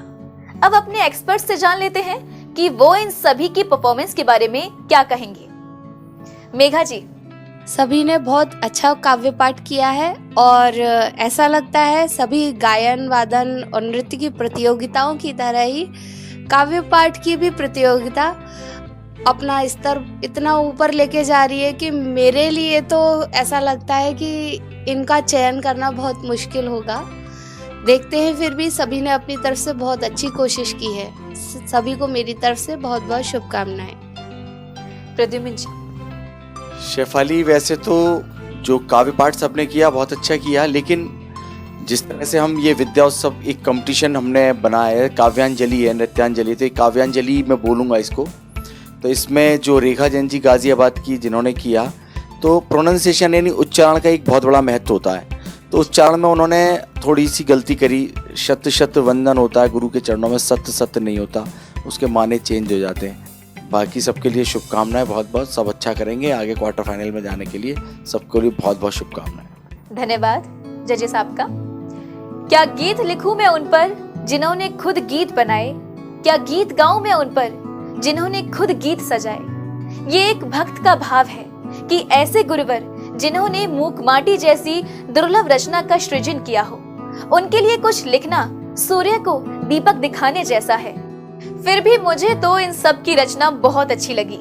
अब अपने एक्सपर्ट से जान लेते हैं कि वो इन सभी की परफॉर्मेंस के बारे में क्या कहेंगे। मेघा जी। सभी ने बहुत अच्छा काव्य पाठ किया है और ऐसा लगता है सभी गायन वादन और नृत्य की प्रतियोगिताओं की तरह ही काव्य पाठ की भी प्रतियोगिता अपना स्तर इतना ऊपर लेके जा रही है कि मेरे लिए तो ऐसा लगता है कि इनका चयन करना बहुत मुश्किल होगा। देखते हैं, फिर भी सभी ने अपनी तरफ से बहुत अच्छी कोशिश की है। सभी को मेरी तरफ से बहुत बहुत शुभकामनाएं। प्रद्युम्न जी। शेफाली, वैसे तो जो काव्य पाठ सबने किया बहुत अच्छा किया, लेकिन जिस तरह से हम ये विद्या उत्सव एक कंपटीशन हमने बनाया है, काव्यांजलि है, नृत्यांजलि, तो एक काव्यांजलि मैं बोलूँगा इसको। तो इसमें जो रेखा जैन जी गाजियाबाद की जिन्होंने किया, तो प्रोनाउंसिएशन यानी उच्चारण का एक बहुत बड़ा महत्व होता है। तो उच्चारण में उन्होंने थोड़ी सी गलती करी। शत शत वंदन होता है गुरु के चरणों में, सत्य सत्य नहीं होता, उसके माने चेंज हो जाते हैं। बाकी सबके लिए शुभकामनाएं बहुत बहुत, सब अच्छा करेंगे। आगे क्वार्टर फाइनल में जाने के लिए सबके लिए बहुत बहुत शुभकामनाएं। धन्यवाद जजेस आपका। क्या गीत लिखूं मैं उन पर जिन्होंने खुद गीत बनाए, क्या गीत गाऊं मैं उन पर जिन्होंने खुद गीत सजाए। ये एक भक्त का भाव है कि ऐसे गुरुवर जिन्होंने मूक माटी जैसी दुर्लभ रचना का सृजन किया हो, उनके लिए कुछ लिखना सूर्य को दीपक दिखाने जैसा है। फिर भी मुझे तो इन सब की रचना बहुत अच्छी लगी।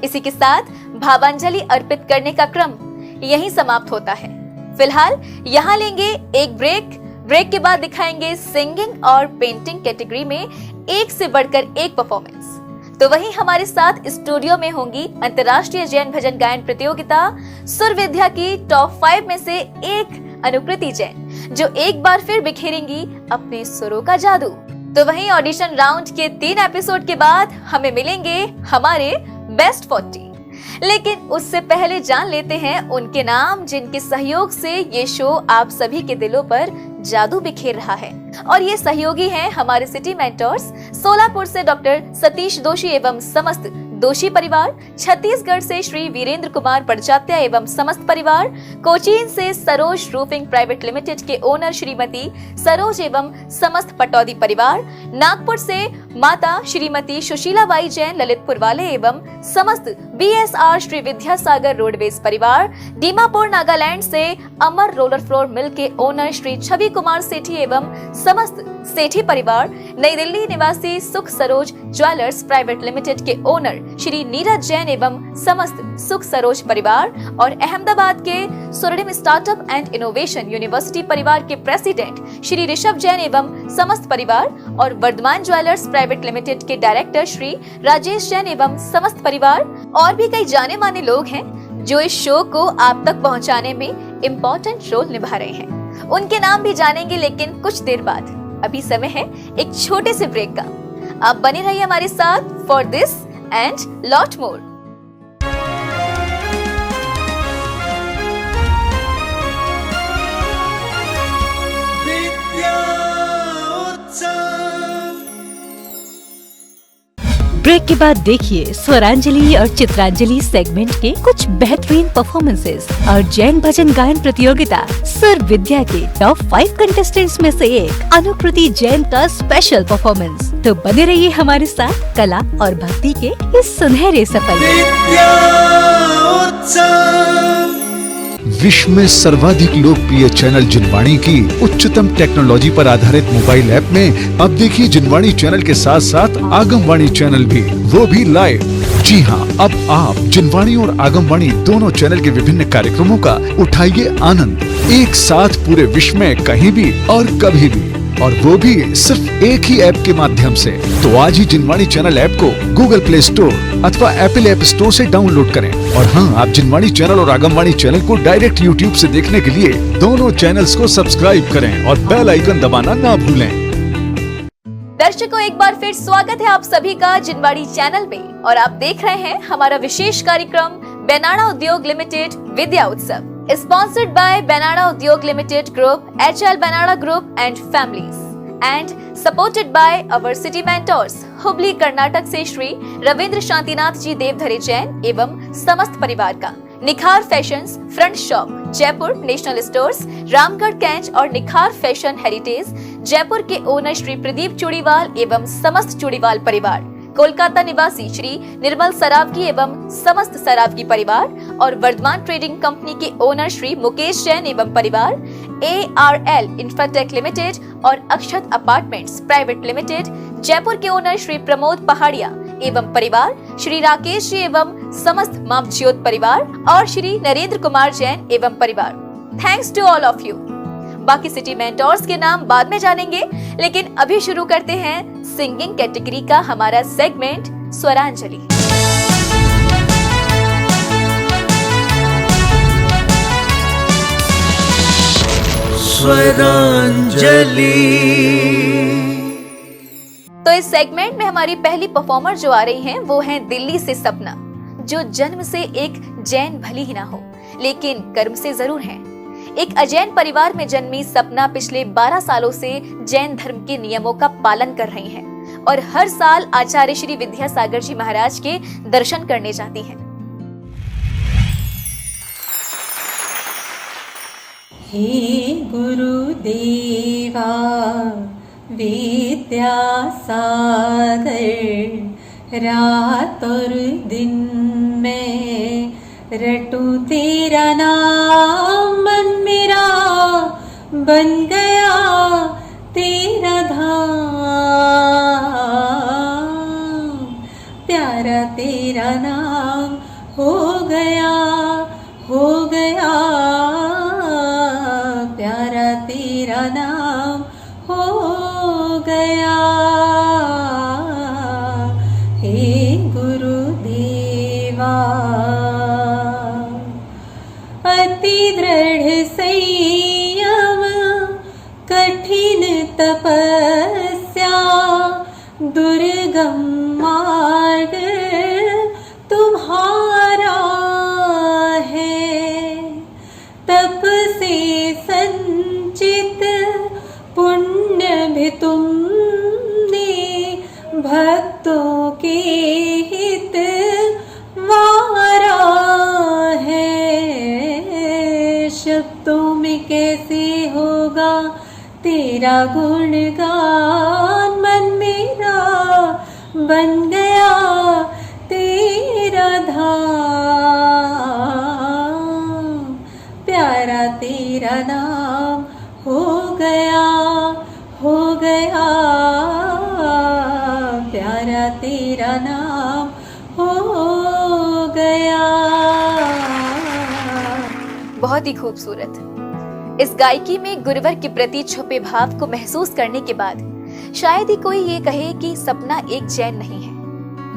इसी के साथ भावांजलि अर्पित करने का क्रम यहीं समाप्त होता है। फिलहाल यहाँ लेंगे एक ब्रेक के बाद दिखाएंगे सिंगिंग और पेंटिंग कैटेगरी में एक से बढ़कर एक परफॉर्मेंस। तो वहीं हमारे साथ स्टूडियो में होंगी अंतर्राष्ट्रीय जैन भजन गायन प्रतियोगिता सुर विद्या की टॉप 5 में से एक अनुकृति जैन, जो एक बार फिर बिखेरेंगी अपने सुरों का जादू। तो वहीं ऑडिशन राउंड के 3 एपिसोड के बाद हमें मिलेंगे हमारे बेस्ट 40। लेकिन उससे पहले जान लेते हैं उनके नाम जिनके सहयोग से ये शो आप सभी के दिलों पर जादू बिखेर रहा है। और ये सहयोगी हैं हमारे सिटी मेंटर्स, सोलापुर से डॉक्टर सतीश दोषी एवं समस्त दोषी परिवार, छत्तीसगढ़ से श्री वीरेंद्र कुमार परजात्या एवं समस्त परिवार, कोचीन से सरोज रूफिंग प्राइवेट लिमिटेड के ओनर श्रीमती सरोज एवं समस्त पटौदी परिवार, नागपुर से माता श्रीमती सुशीला बाई जैन ललितपुर वाले एवं समस्त BSR श्री विद्यासागर रोडवेज परिवार, दीमापुर नागालैंड से अमर रोलर फ्लोर मिल के ओनर श्री छवि कुमार सेठी एवं समस्त सेठी परिवार, नई दिल्ली निवासी सुख सरोज ज्वेलर्स प्राइवेट लिमिटेड के ओनर श्री नीरज जैन एवं समस्त सुख सरोज परिवार, और अहमदाबाद के स्वर्णिम स्टार्टअप एंड इनोवेशन यूनिवर्सिटी परिवार के प्रेसिडेंट श्री ऋषभ जैन एवं समस्त परिवार, और वर्धमान ज्वेलर्स प्राइवेट लिमिटेड के डायरेक्टर श्री राजेश जैन एवं समस्त परिवार। और भी कई जाने माने लोग हैं जो इस शो को आप तक पहुंचाने में इम्पोर्टेंट रोल निभा रहे हैं। उनके नाम भी जानेंगे, लेकिन कुछ देर बाद। अभी समय है एक छोटे से ब्रेक का। आप बने रहिए हमारे साथ for this and lot more. Break के बाद देखिए स्वरांजलि और चित्रांजलि सेगमेंट के कुछ बेहतरीन परफॉर्मेंसेस और जैन भजन गायन प्रतियोगिता सुर विद्या के टॉप 5 कंटेस्टेंट्स में से एक अनुकृति जैन का स्पेशल परफॉर्मेंस। तो बने रहिए हमारे साथ कला और भक्ति के इस सुनहरे सफर में। विश्व में सर्वाधिक लोकप्रिय चैनल जिनवाणी की उच्चतम टेक्नोलॉजी पर आधारित मोबाइल ऐप में अब देखिए जिनवाणी चैनल के साथ साथ आगमवाणी चैनल भी, वो भी लाइव। जी हाँ, अब आप जिनवाणी और आगमवाणी दोनों चैनल के विभिन्न कार्यक्रमों का उठाइए आनंद एक साथ पूरे विश्व में कहीं भी और कभी भी, और वो भी सिर्फ एक ही ऐप के माध्यम से। तो आज ही जिनवाणी चैनल ऐप को गूगल प्ले स्टोर अथवा एप्पल ऐप स्टोर से डाउनलोड करें। और हाँ, आप जिनवाणी चैनल और आगमवाणी चैनल को डायरेक्ट यूट्यूब से देखने के लिए दोनों चैनल्स को सब्सक्राइब करें और बेल आइकन दबाना ना भूलें। दर्शकों, एक बार फिर स्वागत है आप सभी का जिनवाणी चैनल पे और आप देख रहे हैं हमारा विशेष कार्यक्रम बेनाडा उद्योग लिमिटेड विद्या उत्सव, sponsored by Benada Udyog limited group, HL Benada group and families, and supported by our city mentors Hubli Karnataka से श्री रविंद्र शांतिनाथ जी देवधरे जैन एवं समस्त परिवार का। Nikhar fashions front shop Jaipur, national stores Ramgarh कैंच और निखार फैशन हेरिटेज जयपुर के ओनर श्री प्रदीप चूड़ीवाल एवं समस्त चूड़ीवाल परिवार, कोलकाता निवासी श्री निर्मल सरावगी एवं समस्त सरावगी परिवार और वर्धमान ट्रेडिंग कंपनी के ओनर श्री मुकेश जैन एवं परिवार, ARL इंफ्राटेक लिमिटेड और अक्षत अपार्टमेंट्स प्राइवेट लिमिटेड जयपुर के ओनर श्री प्रमोद पहाड़िया एवं परिवार, श्री राकेश जी एवं समस्त मामज्योत परिवार और श्री नरेंद्र कुमार जैन एवं परिवार। Thanks to all of you. बाकी सिटी मेंटर्स के नाम बाद में जानेंगे, लेकिन अभी शुरू करते हैं सिंगिंग कैटेगरी का हमारा सेगमेंट स्वरांजलि। स्वरांजलि। तो इस सेगमेंट में हमारी पहली परफॉर्मर जो आ रही हैं वो हैं दिल्ली से सपना, जो जन्म से एक जैन भली ही ना हो लेकिन कर्म से जरूर हैं। एक अजैन परिवार में जन्मी सपना पिछले 12 सालों से जैन धर्म के नियमों का पालन कर रही हैं और हर साल आचार्य श्री विद्यासागर जी महाराज के दर्शन करने जाती हैं। हे गुरुदेवा विद्यासागर, रात और दिन में रटूं तेरा नाम, मन मेरा बन गया तेरा धाम, प्यारा तेरा नाम हो गया प्यारा तेरा नाम हो गया। हे गुरुदेवा अति दृढ़ संयम कठिन तपस्या, दुर्गम मार्ग तुम्हारा है, तप से संचित पुण्य भी तुमने भक्तों के हित वारा है, शब्दों में कैसे होगा तेरा गुणगान, मन मेरा बन गया तेरा धाम, प्यारा तेरा नाम हो गया प्यारा तेरा नाम हो गया। बहुत ही खूबसूरत। इस गायकी में गुरुवर के प्रति छुपे भाव को महसूस करने के बाद शायद ही कोई ये कहे कि सपना एक जैन नहीं है।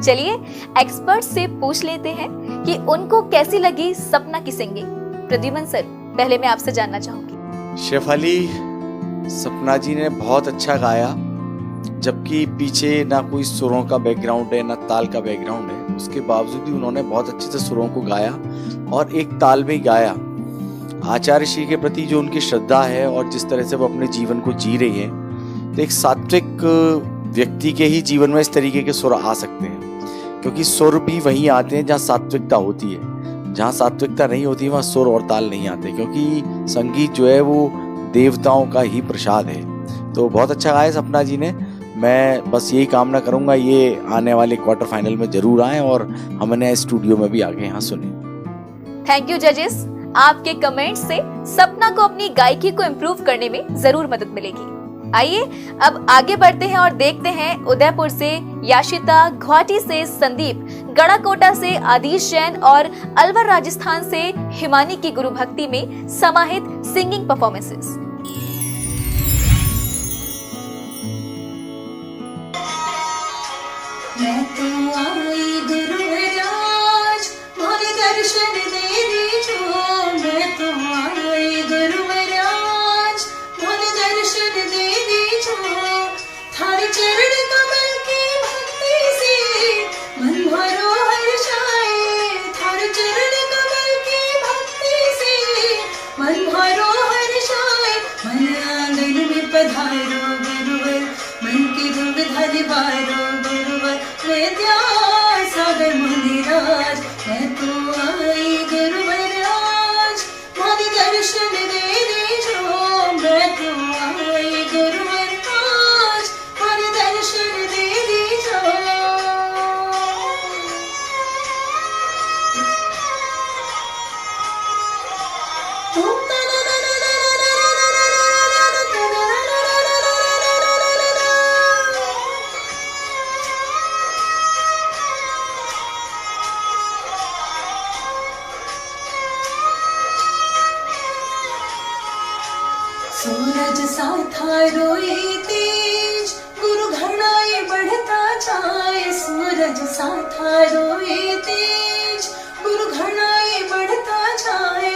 चलिए एक्सपर्ट से पूछ लेते हैं कि उनको कैसी लगी सपना की सिंगिंग। प्रद्युमन सर, पहले मैं आपसे जानना चाहूंगी। शेफाली, सपना जी ने बहुत अच्छा गाया, जबकि पीछे ना कोई सुरों का बैकग्राउंड है ना ताल का बैकग्राउंड है, उसके बावजूद भी उन्होंने बहुत अच्छे से सुरों को गाया और एक ताल में गाया। आचार्य श्री के प्रति जो उनकी श्रद्धा है और जिस तरह से वो अपने जीवन को जी रही है, तो एक सात्विक व्यक्ति के ही जीवन में इस तरीके के सुर आ सकते हैं। क्योंकि सुर भी वहीं आते हैं जहाँ सात्विकता होती है। जहाँ सात्विकता नहीं होती वहाँ सुर और ताल नहीं आते, क्योंकि संगीत जो है वो देवताओं का ही प्रसाद है। तो बहुत अच्छा गाया सपना जी ने। मैं बस यही कामना करूंगा ये आने वाले क्वार्टर फाइनल में जरूर आए और हमने स्टूडियो में भी आगे यहाँ सुने। थैंक यू जजेस, आपके कमेंट्स से सपना को अपनी गायकी को इम्प्रूव करने में जरूर मदद मिलेगी। आइए अब आगे बढ़ते हैं और देखते हैं उदयपुर से याशिता, गुवाहाटी से संदीप, गढ़ाकोटा से आदिश जैन और अलवर राजस्थान से हिमानी की गुरु भक्ति में समाहित सिंगिंग परफॉर्मेंसेस। मैं तो आई गुरुवराज, मोरे दर्शन दे दीजो। मैं तो आई गुरुवराज, मोरे दर्शन दे दीजो। थारे चरण कमल की भक्ति से मन भरो हर्षाए। थारे चरण कमल की भक्ति से मन भरो हर्षाए। मन आंगन में पधारो गुरुवर, मन की दुविधा निवारो गुरुवर। विद्यासागर मुनिराज, मैं तो आई गुरुवराज, मोरे दर्शन दे दीजो। मैं तो आई गुरुवराज, मोरे दर्शन दे दीजो। सूरज सा था रोए तेज, गुरु घनाए बढ़ता जाए। सूरज सा था रोए तेज, गुरु घनाए बढ़ता जाए।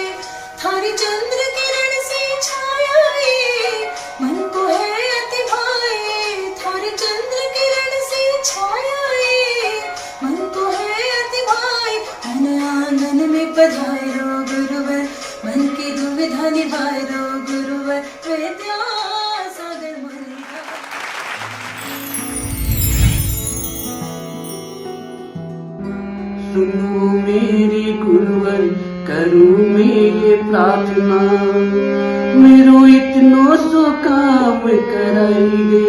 थारी चंद्र किरण से छायाए, मन को है अति भाए। थारी चंद्र किरण से छायाए, मन को है अति भाए। मन आंगन में पधारो गुरुवर, मन की दुविधा निवारो गुरुवर। विद्यासागर मुनिराज। सुनो मेरे गुरुवर, करूँ मैं ये प्रार्थना। मेरो इतनो सो काम कराई दे।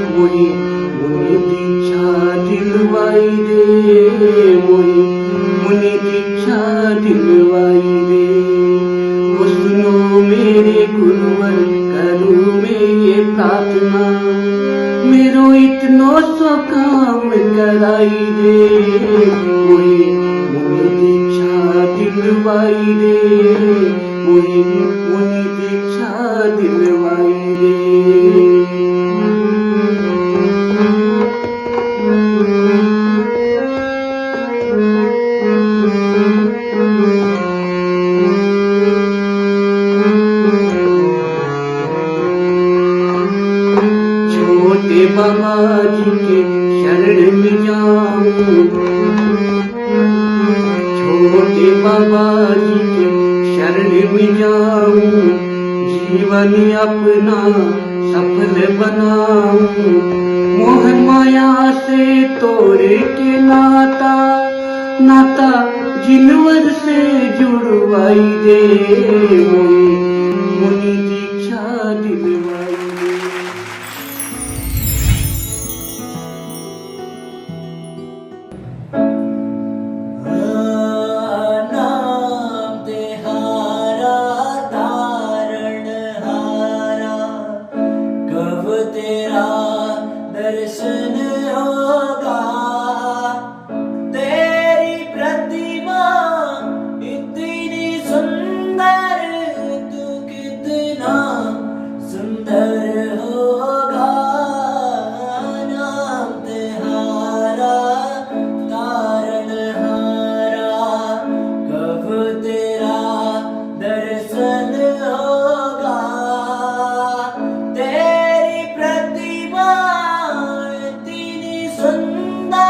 मोरी मुनि दीक्षा दिलवाई दे। मोरी मुनि दीक्षा दिलवाई दे। वो सुनो मेरे गुरुवर, करूँ मैं ये प्रार्थना। मेरो इतनो सो काम कराई दे। मोरी मुनि दीक्षा दिलवाई दे। मोरी मुनि दीक्षा दिलवाई दे। छोटे बाबा जी के शरण में जाऊं। छोटे बाबा जी के शरण में जाऊं। जीवन अपना सफल बनाऊं। मोह माया से तोड़ के नाता, नाता जिनवर से जुड़वाई दे। मुनि दीक्षा दिलवाई दे। दर्शन होगा तेरी प्रतिमा इतनी सुंदर, तू कितना सुंदर होगा। नाम तेरा तारणहारा, कब तेरा दर्शन होगा। तेरी प्रतिमा इतनी सुंदर,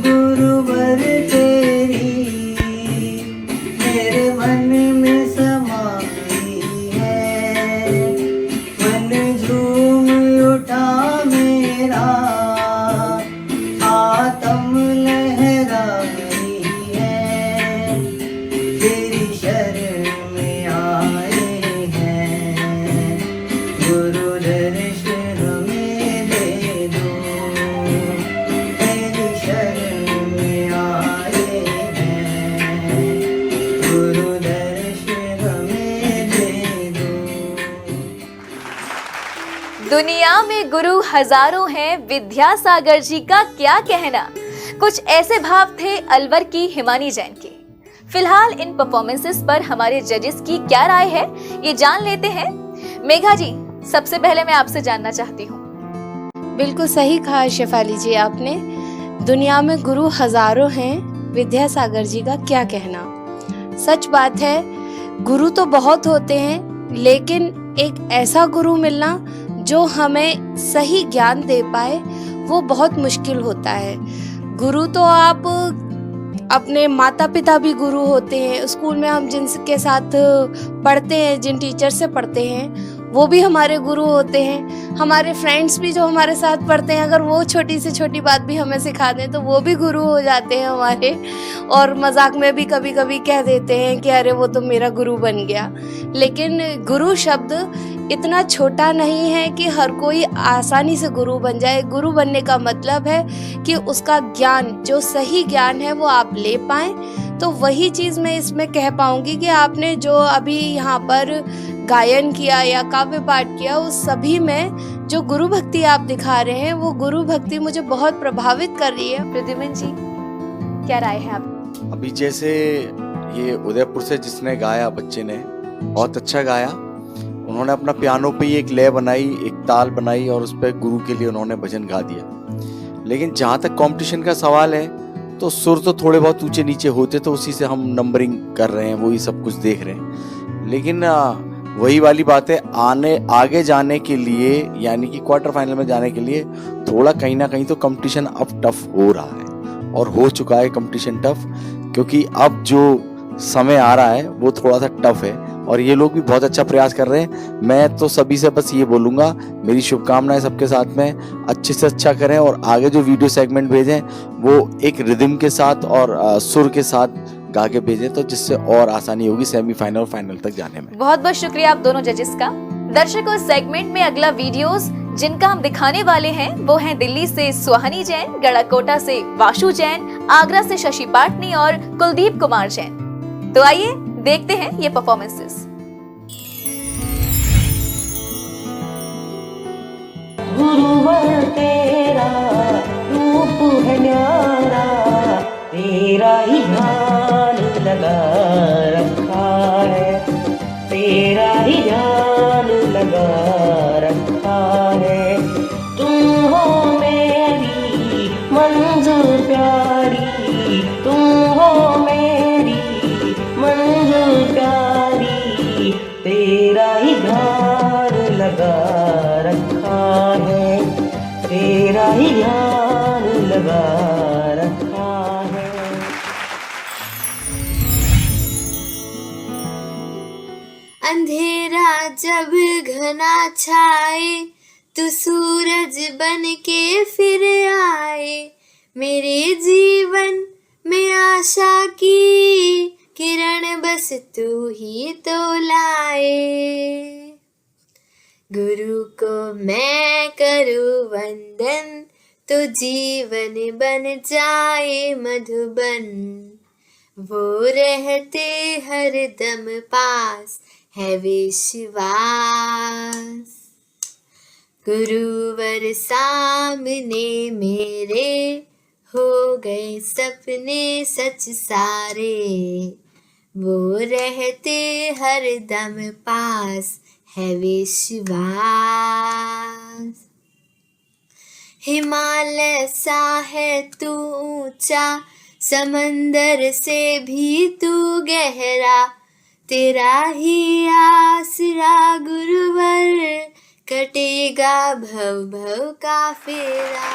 गुरुवर तेरी मेरे मन में समाई है। मन झूम उठा मेरा आत्म लहराई है। तेरी शरण में आए हैं गुरु दर्शन हमें दे दो। तेरी शरण में आए हैं गुरु दर्शन हमें दे दो। दुनिया में गुरु हजारों हैं, विद्यासागर जी का क्या कहना। कुछ ऐसे भाव थे अलवर की हिमानी जैन के। फिलहाल इन परफॉर्मेंसेस पर हमारे जजेस की क्या राय है ये जान लेते हैं। मेघा जी, सबसे पहले मैं आपसे जानना चाहती हूँ। बिल्कुल सही कहा शेफाली जी आपने। दुनिया में गुरु हजारों हैं, विद्यासागर जी का क्या कहना। सच बात है, गुरु तो बहुत होते हैं, लेकिन एक ऐसा गुरु मिलना जो हमें सही ज्ञान दे पाए वो बहुत मुश्किल होता है। गुरु तो आप अपने माता पिता भी गुरु होते हैं। स्कूल में हम जिनके साथ पढ़ते हैं, जिन टीचर से पढ़ते हैं, वो भी हमारे गुरु होते हैं। हमारे फ्रेंड्स भी जो हमारे साथ पढ़ते हैं, अगर वो छोटी से छोटी बात भी हमें सिखा दें तो वो भी गुरु हो जाते हैं हमारे। और मजाक में भी कभी कभी कह देते हैं कि अरे वो तो मेरा गुरु बन गया। लेकिन गुरु शब्द इतना छोटा नहीं है कि हर कोई आसानी से गुरु बन जाए। गुरु बनने का मतलब है कि उसका ज्ञान, जो सही ज्ञान है वो आप ले पाएं। तो वही चीज़ मैं इसमें कह पाऊंगी कि आपने जो अभी यहाँ पर गायन किया या काव्य पाठ किया, उस सभी में जो गुरु भक्ति आप दिखा रहे हैं वो गुरु भक्ति मुझे बहुत प्रभावित कर रही है। प्रद्युमन जी, क्या राय है आप? अभी जैसे ये उदयपुर से जिसने गाया, बच्चे ने बहुत अच्छा गाया। उन्होंने अपना पियानो पे ही एक लय बनाई, एक ताल बनाई और उस पर गुरु के लिए उन्होंने भजन गा दिया। लेकिन जहाँ तक कंपटीशन का सवाल है तो सुर तो थोड़े बहुत ऊंचे नीचे होते, तो उसी से हम नंबरिंग कर रहे हैं, वही सब कुछ देख रहे हैं। लेकिन वही वाली बात है, आगे जाने के लिए यानी कि क्वार्टर फाइनल में जाने के लिए थोड़ा कहीं ना कहीं तो कंपटीशन अब टफ हो रहा है और हो चुका है कंपटीशन टफ, क्योंकि अब जो समय आ रहा है वो थोड़ा सा टफ है और ये लोग भी बहुत अच्छा प्रयास कर रहे हैं। मैं तो सभी से बस ये बोलूँगा, मेरी शुभकामनाएं सबके साथ में, अच्छे से अच्छा करें और आगे जो वीडियो सेगमेंट भेजें वो एक रिदम के साथ और सुर के साथ गा के भेजें, तो जिससे और आसानी होगी सेमीफाइनल और फाइनल तक जाने में। बहुत बहुत शुक्रिया आप दोनों जजेस का। दर्शकों, इस सेगमेंट में अगला वीडियोस जिनका हम दिखाने वाले हैं वो हैं दिल्ली से सुहानी जैन, गढ़ाकोटा से वाशु जैन, आगरा से शशि पाटनी और कुलदीप कुमार जैन। तो आइए देखते हैं ये परफॉर्मेंसेस। गुरुवर तेरा रूप है न्यारा, तेरा ही ध्यान लगा रखा है, तेरा ही ध्यान लगा रखा है। तुम हो मेरी मंजिल प्यारी, तुम हो मेरी मंजिल प्यारी, तेरा ही ध्यान लगा रखा है, तेरा ही ध्यान लगा रखा है। अंधेरा जब घना छाए तो सूरज बन के फिर आए, मेरे जीवन में आशा की किरण बस तू ही तो लाए। गुरु को मैं करूँ वंदन तो जीवन बन जाए मधुबन, वो रहते हर दम पास है विश्वास। गुरुवर सामने मेरे हो गए सपने सच सारे, वो रहते हर दम पास है विश्वास। हिमालय सा है तू ऊंचा, समंदर से भी तू गहरा, तेरा ही आसरा गुरुवर, कटेगा भव भव का फेरा।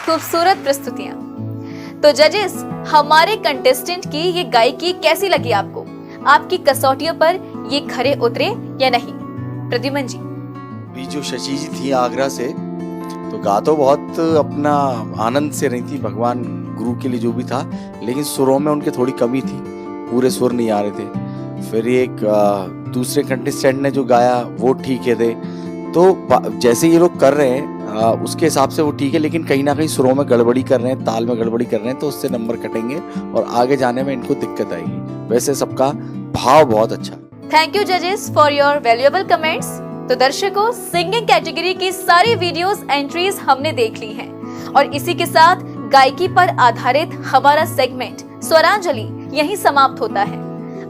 खूबसूरत प्रस्तुतियां। तो जजेस, हमारे कंटेस्टेंट की ये गायकी कैसी लगी आपको? आपकी कसौटियों पर ये खरे उतरे या नहीं? प्रद्युमन जी। भी जो शशि जी थी आगरा से, तो गा तो बहुत अपना आनंद से रही थी, भगवान गुरु के लिए जो भी था, लेकिन सुरों में उनके थोड़ी कमी थी, पूरे सुर नहीं आ रहे थे। फिर एक दूसरे कंटेस्टेंट ने जो गाया वो ठीक है थे। तो जैसे ये लोग कर रहे हैं उसके हिसाब से वो ठीक है, लेकिन कहीं ना कहीं सुरों में गड़बड़ी कर रहे हैं, ताल में गड़बड़ी कर रहे हैं, तो उससे नंबर कटेंगे और आगे जाने में इनको दिक्कत आएगी। वैसे सबका भाव बहुत अच्छा। थैंक यू जजेस फॉर योर वैल्यूएबल कमेंट्स। तो दर्शकों, सिंगिंग कैटेगरी की सारी वीडियोस एंट्रीज हमने देख ली हैं और इसी के साथ गायकी पर आधारित हमारा सेगमेंट स्वरांजलि यहीं समाप्त होता है।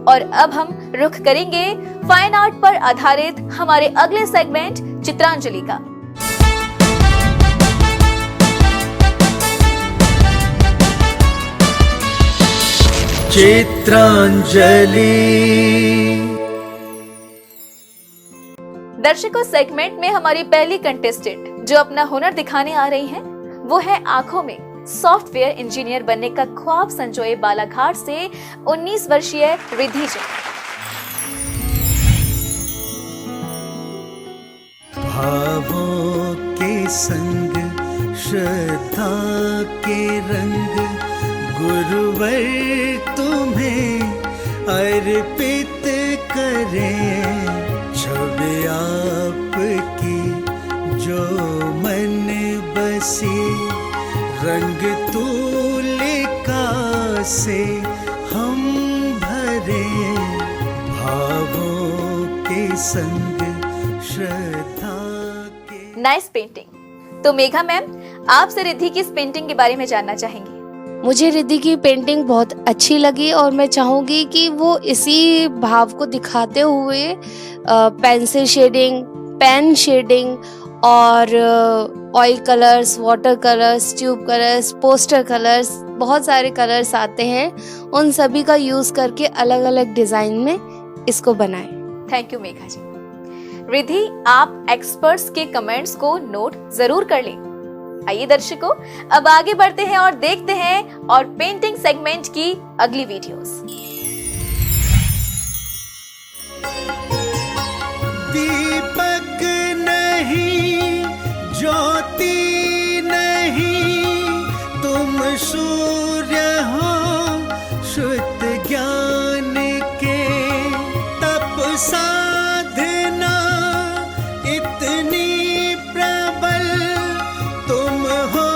और अब हम रुख करेंगे फाइन आर्ट पर आधारित हमारे अगले सेगमेंट चित्रांजलि का। चित्रांजलि। दर्शकों, सेगमेंट में हमारी पहली कंटेस्टेंट जो अपना हुनर दिखाने आ रही हैं, वो है आंखों में सॉफ्टवेयर इंजीनियर बनने का ख्वाब संजोए बालाघाट से 19 वर्षीय रिद्धि जी। भावों के संग श्रद्धा के रंग गुरुवर तुम्हें अर्पित करें। छवि आपकी जो मन बसी, रंग तुलिका से हम भरे। भावों के संग श्रद्धा के। Nice painting. तो मेघा मैम, आपसे रिद्धि की इस पेंटिंग के बारे में जानना चाहेंगे। मुझे रिद्धि की पेंटिंग बहुत अच्छी लगी और मैं चाहूँगी कि वो इसी भाव को दिखाते हुए पेंसिल शेडिंग, पेन शेडिंग और oil colours, water colours, tube colours, poster colours, बहुत सारे कलर्स आते हैं, उन सभी का यूज़ करके अलग अलग डिज़ाइन में इसको बनाएं। थैंक यू मेघा जी। रिद्धि, आप एक्सपर्ट्स के कमेंट्स को नोट जरूर कर लें। आइए दर्शकों, अब आगे बढ़ते हैं और देखते हैं और पेंटिंग सेगमेंट की अगली वीडियोस। दीपक नहीं, ज्योति नहीं, तुम सूर्य हो शुद्ध ज्ञान के। तप साधना इतनी प्रबल, तुम हो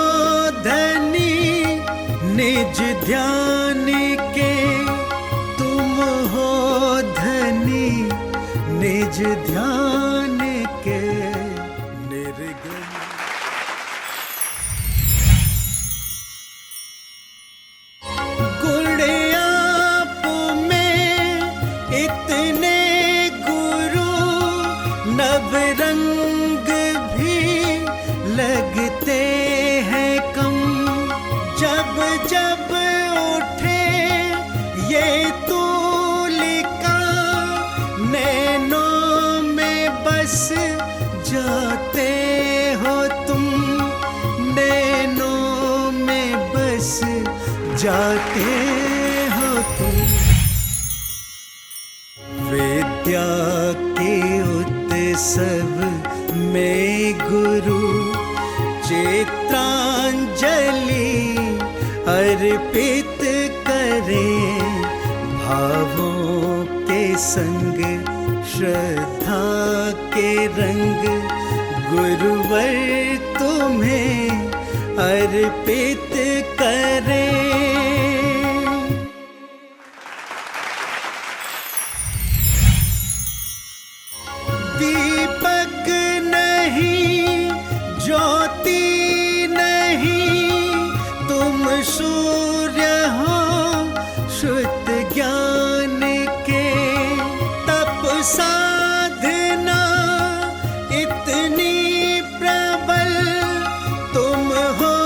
धनी निज ध्यान के। तुम हो धनी निज ध्यान के। निर्गुण गुण आप में इतने गुरु, नव रंग भी लगते हैं कम। जब जब उठे ये तुलिका, नैनों में बस जाते हो तुम। नैनों में बस जाते हो तुम। विद्या के उत्सव में गुरु चित्रांजलि अर्पित करें। भावों के संग श्रद्धा के रंग गुरुवर तुम्हें अर्पित करें। दीपक नहीं, ज्योति नहीं, तुम सूर्य हो शुद्ध ज्ञान के। तप साधना इतनी प्रबल, तुम हो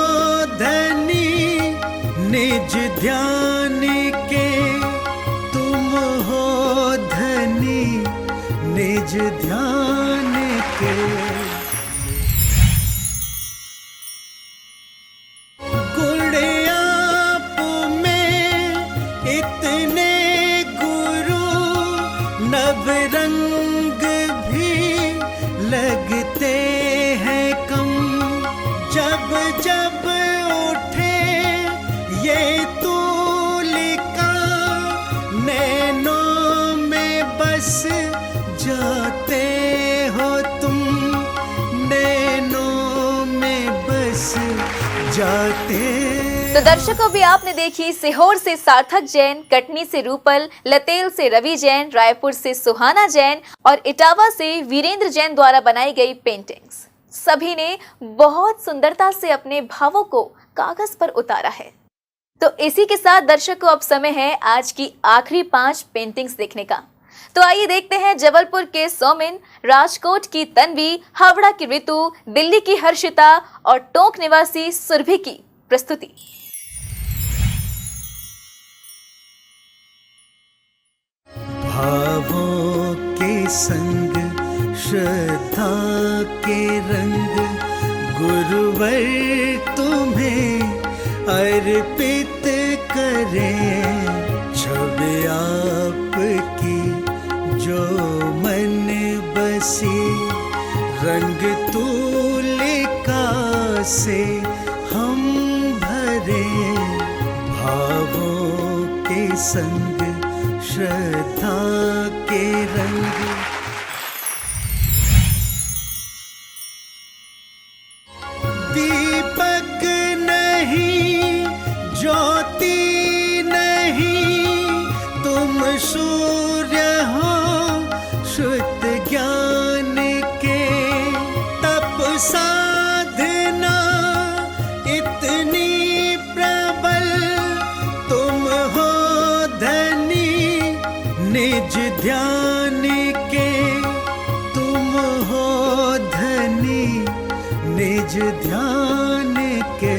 धनी निज ध्यान के। तुम हो धनी निज ध्यान के। नव रंग भी लगते हैं कम, जब जब उठे ये तूलिका, नैनों में बस जाते हो तुम, नैनों में बस जाते। तो दर्शकों, भी आपने देखी सीहोर से सार्थक जैन, कटनी से रूपल, लतेल से रवि जैन, रायपुर से सुहाना जैन और इटावा से वीरेंद्र जैन द्वारा बनाई गई पेंटिंग्स। सभी ने बहुत सुंदरता से अपने भावों को कागज पर उतारा है। तो इसी के साथ दर्शकों, अब समय है आज की आखिरी 5 पेंटिंग्स देखने का। तो आइए देखते हैं जबलपुर के सौमिन, राजकोट की तन्वी, हावड़ा की ऋतु, दिल्ली की हर्षिता और टोंक निवासी सुरभि की प्रस्तुति। भावों के संग श्रद्धा के रंग, गुरुवर तुम्हें अर्पित करें, छवि आपकी जो मन बसी, रंग तूलिका से हम भरे, भावों के संग श्रद्धा के रंग। दीपक नहीं, ज्योति नहीं, तुम सूर्य हो शुद्ध ज्ञान के, तप साधना इतनी प्रबल, तुम हो धनी निज ध्यान के, तुम हो धनी निज ध्यान के,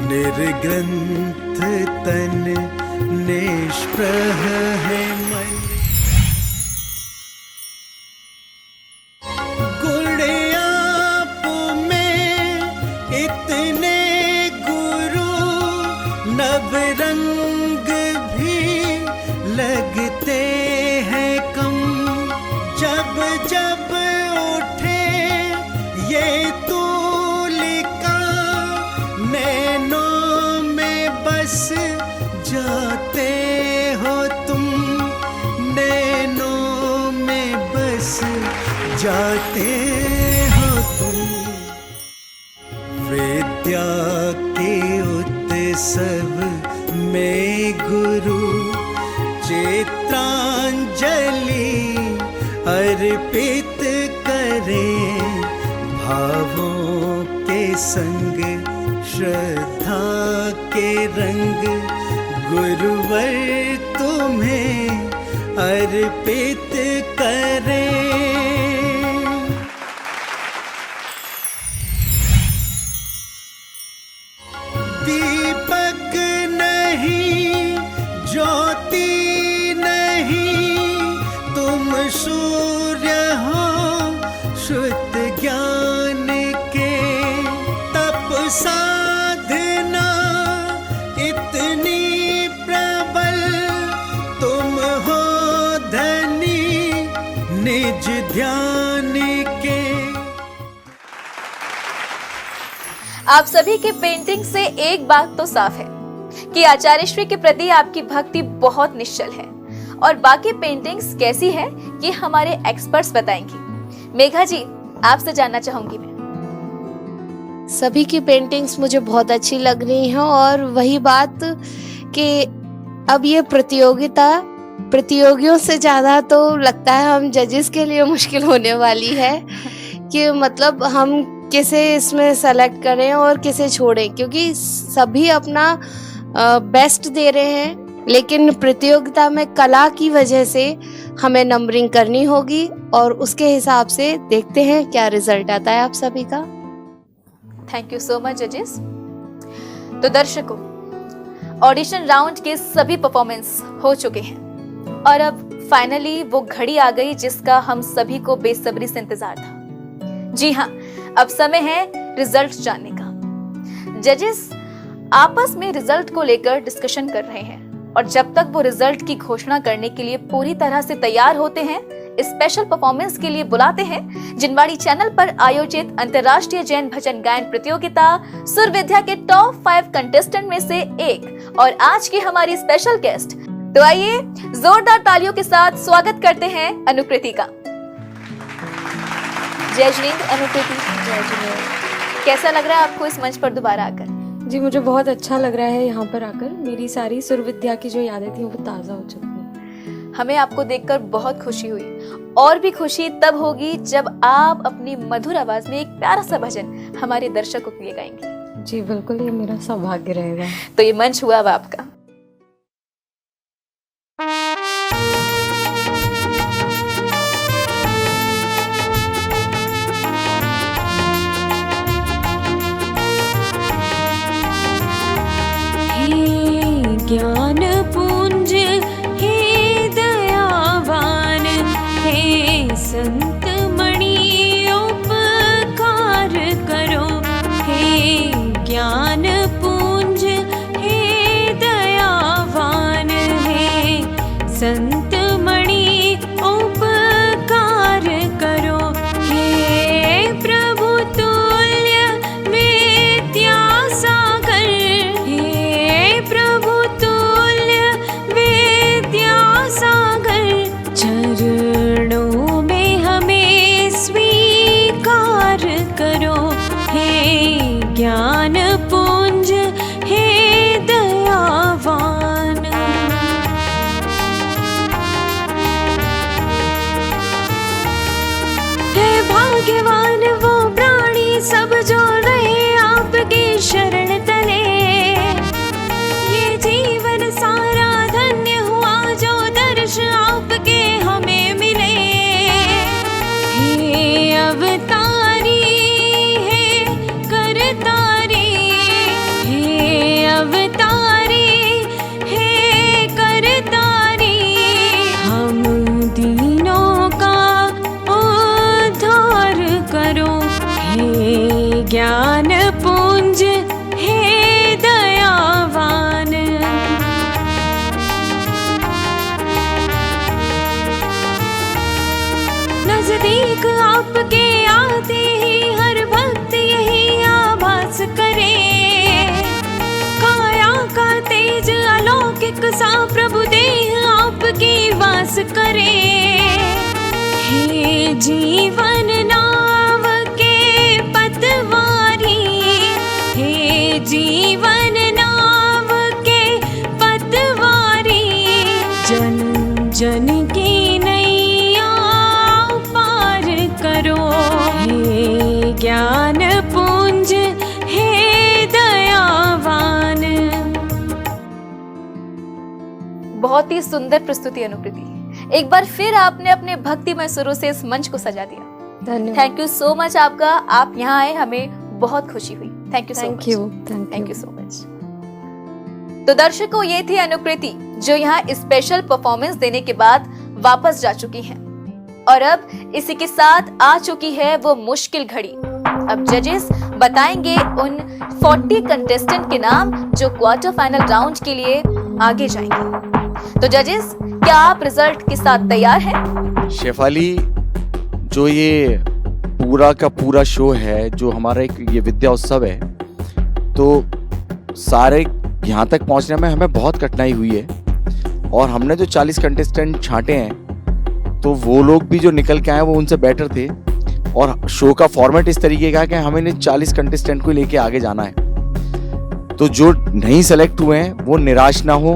निर्ग्रंथ तन निष्प्रह है मन, गुण आप में इतने गुरु, नव रंग भी लगते हैं कम, जब जब उठे ये तूलिका, नैनों में बस जाते हो तुम, नैनों में बस जाते हो तुम। विद्या के उत्सव में गुरु चित्रांजलि अर्पित करें, भावों के संग श्रद्धा के रंग, गुरुवर तुम्हें अर्पित करें। दीपक नहीं, ज्योति नहीं, तुम सूर्य हो शुद्ध ज्ञान के, तप साधना इतनी प्रबल, तुम हो धनी निज ध्यान के। आप सभी के पेंटिंग से एक बात तो साफ है कि आचार्य श्री के प्रति आपकी भक्ति बहुत निश्चल है, और बाकी पेंटिंग्स कैसी है ये हमारे एक्सपर्ट्स बताएंगी। मेघा जी, आपसे जानना चाहूंगी मैं। सभी की पेंटिंग्स मुझे बहुत अच्छी लग रही हैं, और वही बात कि अब ये प्रतियोगियों से ज़्यादा तो लगता है हम जजेस के लिए मुश्किल होने वाली है कि मतलब हम किसे इसमें सेलेक्ट करें और किसे छोड़ें, क्योंकि सभी अपना बेस्ट दे रहे हैं, लेकिन प्रतियोगिता में कला की वजह से हमें नंबरिंग करनी होगी और उसके हिसाब से देखते हैं क्या रिजल्ट आता है आप सभी का। थैंक यू सो मच जजेस। तो दर्शकों, ऑडिशन राउंड के सभी परफॉर्मेंस हो चुके हैं और अब फाइनली वो घड़ी आ गई जिसका हम सभी को बेसब्री से इंतजार था। जी हाँ, अब समय है रिजल्ट जानने का। जजेस आपस में रिजल्ट को लेकर डिस्कशन कर रहे हैं, और जब तक वो रिजल्ट की घोषणा करने के लिए पूरी तरह से तैयार होते हैं, स्पेशल परफॉर्मेंस के लिए बुलाते हैं जिनवाणी चैनल पर आयोजित अंतर्राष्ट्रीय जैन भजन गायन प्रतियोगिता सुर विद्या के टॉप 5 कंटेस्टेंट में से एक और आज की हमारी स्पेशल गेस्ट। तो आइए जोरदार तालियों के साथ स्वागत करते हैं अनुकृति का। जय जिनेंद्र। अनुकृति, जय जिनेंद्र। कैसा लग रहा है आपको इस मंच पर दोबारा आकर? जी मुझे बहुत अच्छा लग रहा है यहाँ पर आकर। मेरी सारी सुर विद्या की जो यादें थी वो ताज़ा हो चुकी हैं। हमें आपको देखकर बहुत खुशी हुई और भी खुशी तब होगी जब आप अपनी मधुर आवाज में एक प्यारा सा भजन हमारे दर्शकों के लिए गाएंगे। जी बिल्कुल, ये मेरा सौभाग्य रहेगा। तो ये मंच हुआ अब आपका। ज्ञान पुंज हे दयावान, हे संत मणि उपकार करो। हे ज्ञान पुंज हे दयावान, हे संत मणि उपकार करो। हे प्रभु तुल्य विद्यासागर, हे प्रभु चरणों में हमें स्वीकार करो। हे ज्ञान पुंज हे दयावान। हे भाग्यवान वो प्राणी सब जो रहे आपके शरण तले। ये जीवन सारा धन्य हुआ जो दर्श आपके हमें मिले। हे अवतारी हे करतारी, हे अवतारी हे करतारी, हम दीनों का उद्धार करो। हे ज्ञान पुंज हे दयावान। नजदीक आपके आते ही हर भक्त यही आभास करे। काया का तेज अलौकिक सा प्रभु देह आपकी वास करे। हे जीवन नाव के पतवारी, हे जीवन नाव के पतवारी, जन जन की नैया पार करो। हे ज्ञान पुंज हे दयावान। बहुत ही सुंदर प्रस्तुति अनुकृति। एक बार फिर आपने अपने भक्तिमय सुरों से इस मंच को सजा दिया। धन्यवाद। थैंक यू सो मच आपका। आप यहाँ आए, हमें बहुत खुशी हुई। Thank you so much. Thank you so much. तो दर्शकों, ये थी अनुकृति जो यहाँ स्पेशल परफॉर्मेंस देने के बाद वापस जा चुकी हैं और अब इसी के साथ आ चुकी है वो मुश्किल घड़ी। अब जजेस बताएंगे उन 40 कंटेस्टेंट के नाम जो क्वार्टर फाइनल राउंड के लिए आगे जाएंगे। तो जजेस, क्या आप रिजल्ट के साथ तैयार हैं? शेफाली, जो ये पूरा का पूरा शो है, जो हमारा एक ये विद्या उत्सव है, तो सारे यहाँ तक पहुँचने में हमें बहुत कठिनाई हुई है और हमने जो 40 कंटेस्टेंट छांटे हैं तो वो लोग भी जो निकल के आए वो उनसे बेटर थे और शो का फॉर्मेट इस तरीके का कि हमें इन 40 कंटेस्टेंट को लेके आगे जाना है। तो जो नहीं सेलेक्ट हुए हैं वो निराश ना हो,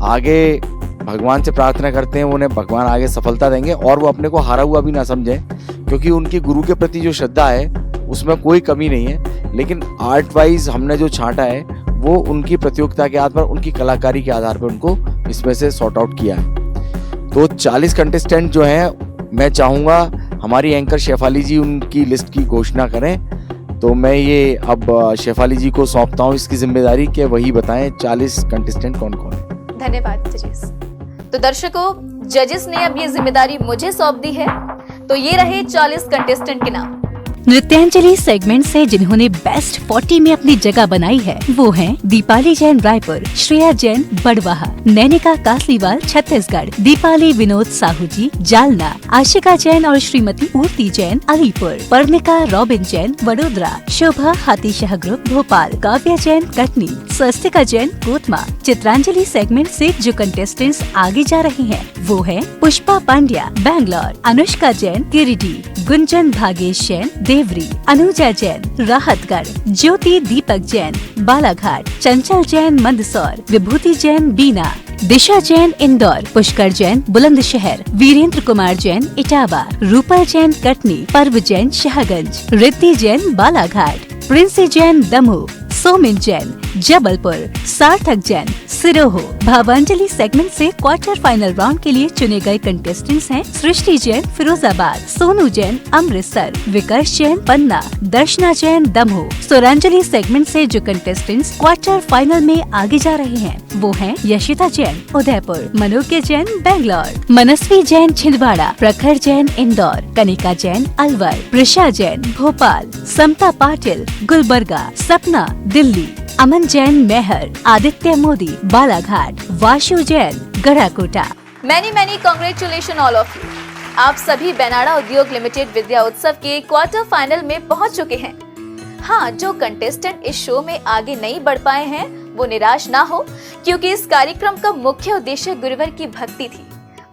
आगे भगवान से प्रार्थना करते हैं उन्हें भगवान आगे सफलता देंगे और वो अपने को हारा हुआ भी ना समझें, क्योंकि उनके गुरु के प्रति जो श्रद्धा है उसमें कोई कमी नहीं है। लेकिन आर्ट वाइज हमने जो छांटा है वो उनकी प्रतियोगिता के आधार पर, उनकी कलाकारी के आधार पर उनको इसमें से सॉर्ट आउट किया है। तो 40 कंटेस्टेंट जो हैं, मैं चाहूँगा हमारी एंकर शेफाली जी उनकी लिस्ट की घोषणा करें। तो मैं ये अब शेफाली जी को सौंपता हूँ इसकी जिम्मेदारी कि वही बताएं 40 कंटेस्टेंट कौन कौन है। धन्यवाद जजेस। तो दर्शकों, जजेस ने अब ये जिम्मेदारी मुझे सौंप दी है। तो ये रहे 40 कंटेस्टेंट के नाम। नृत्यांजलि सेगमेंट से जिन्होंने बेस्ट 40 में अपनी जगह बनाई है वो हैं दीपाली जैन रायपुर, श्रेया जैन बड़वाहा, नैनिका कासलीवाल छत्तीसगढ़, दीपाली विनोद साहू जी जालना, आशिका जैन और श्रीमती पूर्ति जैन अलीपुर, पर्णिका रॉबिन जैन वडोदरा, शोभा हाथीशाह ग्रुप भोपाल, काव्या जैन कटनी, स्वस्तिका जैन कोतमा। चित्रांजलि सेगमेंट से जो कंटेस्टेंट्स आगे जा रहे हैं वो है पुष्पा पांड्या बैंगलोर, अनुष्का जैन गिरिडीह, गुंजन भागेश जैन देवरी, अनुजा जैन राहतगढ़, ज्योति दीपक जैन बालाघाट, चंचल जैन मंदसौर, विभूति जैन बीना, दिशा जैन इंदौर, पुष्कर जैन बुलंदशहर, वीरेंद्र कुमार जैन इटावा, रूपल जैन कटनी, पर्व जैन शाहगंज, रिद्धि जैन बालाघाट, प्रिंसी जैन दमोह, सोमिन जैन जबलपुर, सार्थक जैन सिरोहो। भावांजलि सेगमेंट से क्वार्टर फाइनल राउंड के लिए चुने गए कंटेस्टेंट्स हैं सृष्टि जैन फिरोजाबाद, सोनू जैन अमृतसर, विकर्ष जैन पन्ना, दर्शना जैन दमोह। स्वरांजलि सेगमेंट से जो कंटेस्टेंट्स क्वार्टर फाइनल में आगे जा रहे हैं वो हैं यशिता जैन उदयपुर, मनोज्ञ जैन बैंगलोर, मनस्वी जैन छिंदवाड़ा, प्रखर जैन इंदौर, कनिका जैन अलवर, प्रिशा जैन भोपाल, समता Patil Gulbarga, Sapna Delhi, Aman Jain Mehar, Aditya Modi Balaghat, Vashu Jain Garhakota. Many congratulation all of you. आप सभी बेनाडा उद्योग लिमिटेड विद्या उत्सव के क्वार्टर फाइनल में पहुंच चुके हैं। हाँ, जो कंटेस्टेंट इस शो में आगे नहीं बढ़ पाए हैं वो निराश ना हो, क्योंकि इस कार्यक्रम का मुख्य उद्देश्य गुरुवर की भक्ति थी।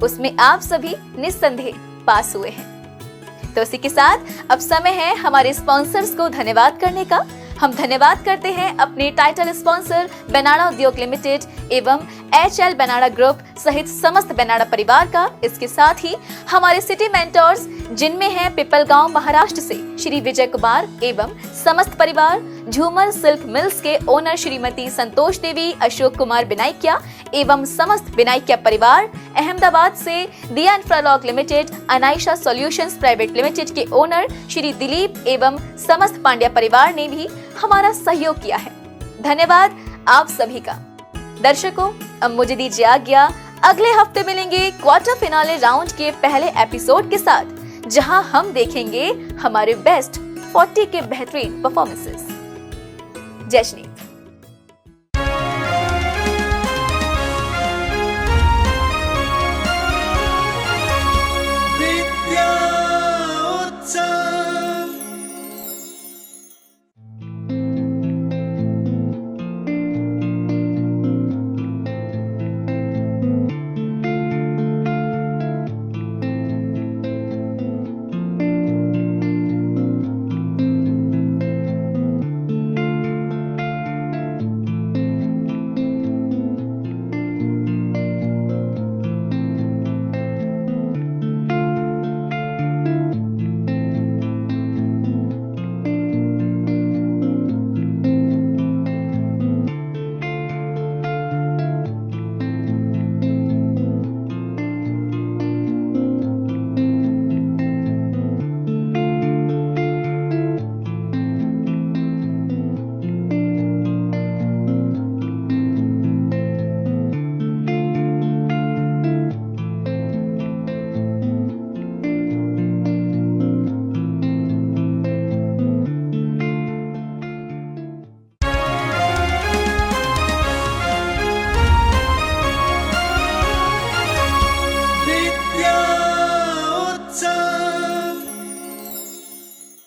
उसमें आप सभी निस्संदेह पास हुए हैं। तो इसी के साथ अब समय है हमारे स्पॉन्सर्स को धन्यवाद करने का। हम धन्यवाद करते हैं अपने title sponsor Benada Udyog limited एवं HL बेनाडा ग्रुप सहित समस्त बेनाडा परिवार का। इसके साथ ही हमारे सिटी मेंटर्स जिनमें हैं पिपलगांव महाराष्ट्र से श्री विजय कुमार एवं समस्त परिवार, झूमर सिल्क मिल्स के ओनर श्रीमती संतोष देवी, अशोक कुमार बिनाइकिया एवं समस्त बिनाइकिया परिवार, अहमदाबाद से दिया इंफ्रालॉक लिमिटेड, अनाइशा सॉल्यूशंस प्राइवेट लिमिटेड के ओनर श्री दिलीप एवं समस्त पांड्या परिवार ने भी हमारा सहयोग किया है। धन्यवाद आप सभी का। दर्शकों, अब मुझे दीजिए आज्ञा। अगले हफ्ते मिलेंगे क्वार्टर फिनाले राउंड के पहले एपिसोड के साथ, जहां हम देखेंगे हमारे बेस्ट 40 के बेहतरीन परफॉर्मेंसेस। जय श्री